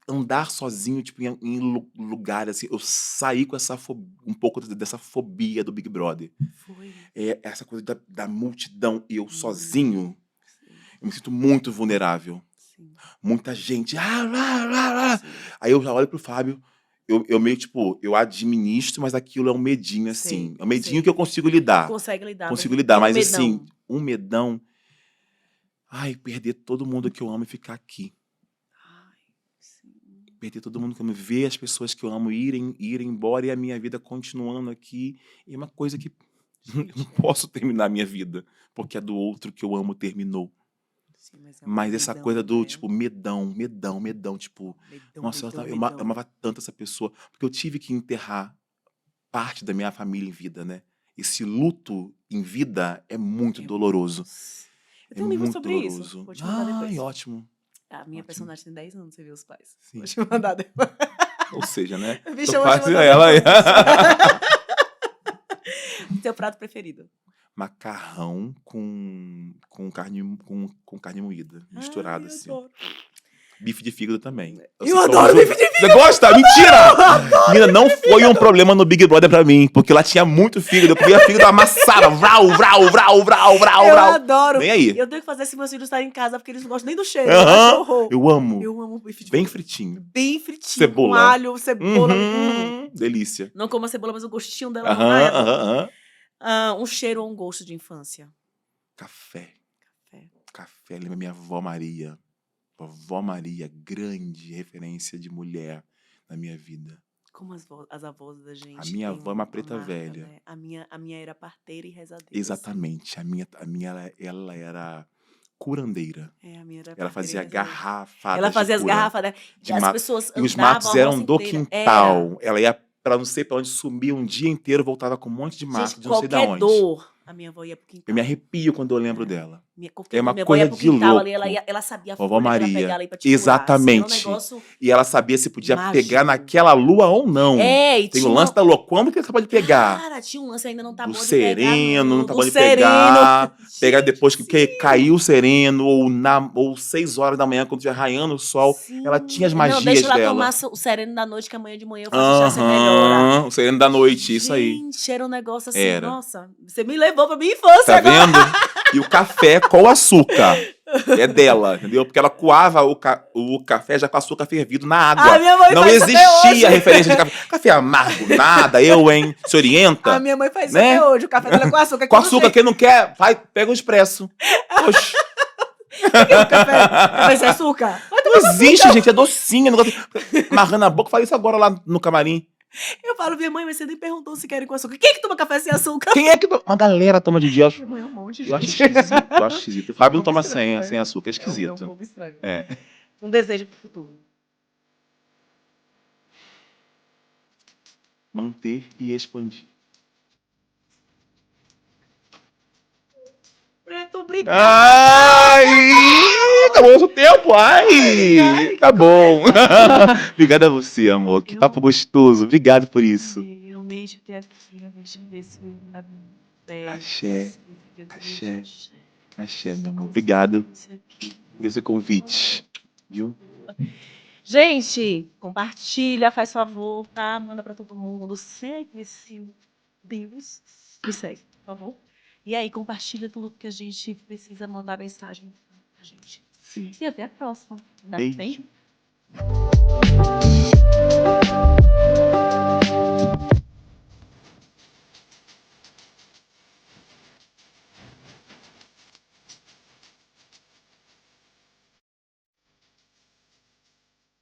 Andar sozinho, tipo, em lugar, assim. Eu saí com um pouco dessa fobia do Big Brother. Foi. É essa coisa da multidão e eu sozinho. Sim. Eu me sinto muito vulnerável. Sim. Muita gente. Sim. Aí eu já olho pro Fábio. Eu meio, tipo, eu administro, mas aquilo é um medinho, assim. Sei, É um medinho sei. que eu consigo lidar. Consegue lidar. Consigo mas lidar, tem mas medão. assim, um medão. Ai, perder todo mundo que eu amo e ficar aqui. Ai, sim. Perder todo mundo que eu amo, ver as pessoas que eu amo irem embora e a minha vida continuando aqui. E é uma coisa que eu não posso terminar a minha vida, porque a do outro que eu amo terminou. Sim, Mas essa medão, coisa do, né? tipo, medão, tipo, Medão, nossa, medão, eu medão. amava tanto essa pessoa, porque eu tive que enterrar parte da minha família em vida, né? Esse luto em vida é muito doloroso. Eu tenho um livro sobre isso. doloroso. Vou te mandar depois. Ai, ótimo. A minha Ótimo. personagem tem 10 anos, você viu os pais. Sim. Vou te mandar depois. Ou seja, né? Bicho, Tô eu vou te quase mandar ela aí. depois. Seu prato preferido? Macarrão com carne moída, misturada, Ai, assim. adoro. Bife de fígado também. Eu adoro bife de fígado! Você gosta? Mentira! Menina, não foi um problema no Big Brother pra mim, porque lá tinha muito fígado. Eu comia fígado amassado. Vral. Eu adoro. Vem aí. Eu tenho que fazer se meus filhos estarem em casa, porque eles não gostam nem do cheiro. Uhum. Eu amo. Eu amo bife de Bem fígado. fritinho. Bem fritinho. Cebola. Com alho, cebola. Delícia. Não como a cebola, mas o gostinho dela. Um cheiro ou um gosto de infância? Café. Lembra minha avó Maria. Vovó Maria, grande referência de mulher na minha vida. Como as avós da gente. A minha avó é uma preta velha. Né? A minha era parteira e rezadeira. Exatamente. Assim. A minha ela era curandeira. A minha era ela fazia garrafadas. Ela fazia as garrafas, de as mato. pessoas e os matos eram do quintal. Era. Ela ia pra não sei pra onde, sumia um dia inteiro, voltava com um monte de mato, gente, de não sei da onde. A minha avó ia pro Eu quintal. me arrepio quando eu lembro É. dela. Porque É uma quando minha avó ia coisa pro de quintal ali, louco. ela sabia a Vovó folha que ela pegava Maria. ali pra te curar, assim, era um Exatamente. negócio E ela sabia se podia pegar mágico. naquela lua ou não. É, e Tem o tinha lance uma... da lua. Como que você pode pegar? Cara, tinha um lance, ainda não tá Do bom de pegar, sereno, não não. tá Do bom de sereno. pegar. Pegar Gente, depois que sim. caiu o sereno, ou 6 horas da manhã, quando estiver raiando o sol. Ela tinha as Sim. Não, deixa magias ela dela. tomar o sereno da noite, que amanhã de manhã eu faço o chá, você melhora. Aham, o sereno da noite, isso aí. Gente, era um negócio assim, Era. nossa, você me levou pra minha infância Tá agora. vendo? E o café com açúcar. É dela, entendeu? Porque ela coava o café já com açúcar fervido na A água. minha mãe Não faz isso até hoje. existia referência de café. Café amargo, nada, eu, hein? Se A orienta, minha mãe faz isso até né? hoje, o café dela é com açúcar. Com açúcar, quem não quer, vai, pega o expresso. Oxi. O café sem açúcar? Não existe, gente, é docinho. Negócio... Amarrando a boca, falei isso agora lá no camarim. Eu falo, minha mãe, mas você nem perguntou se querem com açúcar. Quem é que toma café sem açúcar? Quem é que... Uma galera toma de dia. Minha mãe é um monte de Eu acho gente. esquisito, eu acho esquisito. O Fábio não toma Estranho. sem açúcar, é É um esquisito. pouco estranho. É. Um desejo pro futuro. Manter e expandir. Muito obrigada. Ai! Acabou o nosso tempo! Ai! Tá bom. Obrigada a você, amor. Que papo gostoso. Obrigado por isso. Realmente ter aqui, realmente ver se Axé. Axé. Axé, meu amor. Obrigado por esse convite. Viu? Gente, compartilha, faz favor, tá? Manda pra todo mundo. Segue esse Deus. Me segue, por favor. E aí, compartilha tudo que a gente precisa mandar mensagem pra gente. Sim. E até a próxima. Tá Beijo. bem?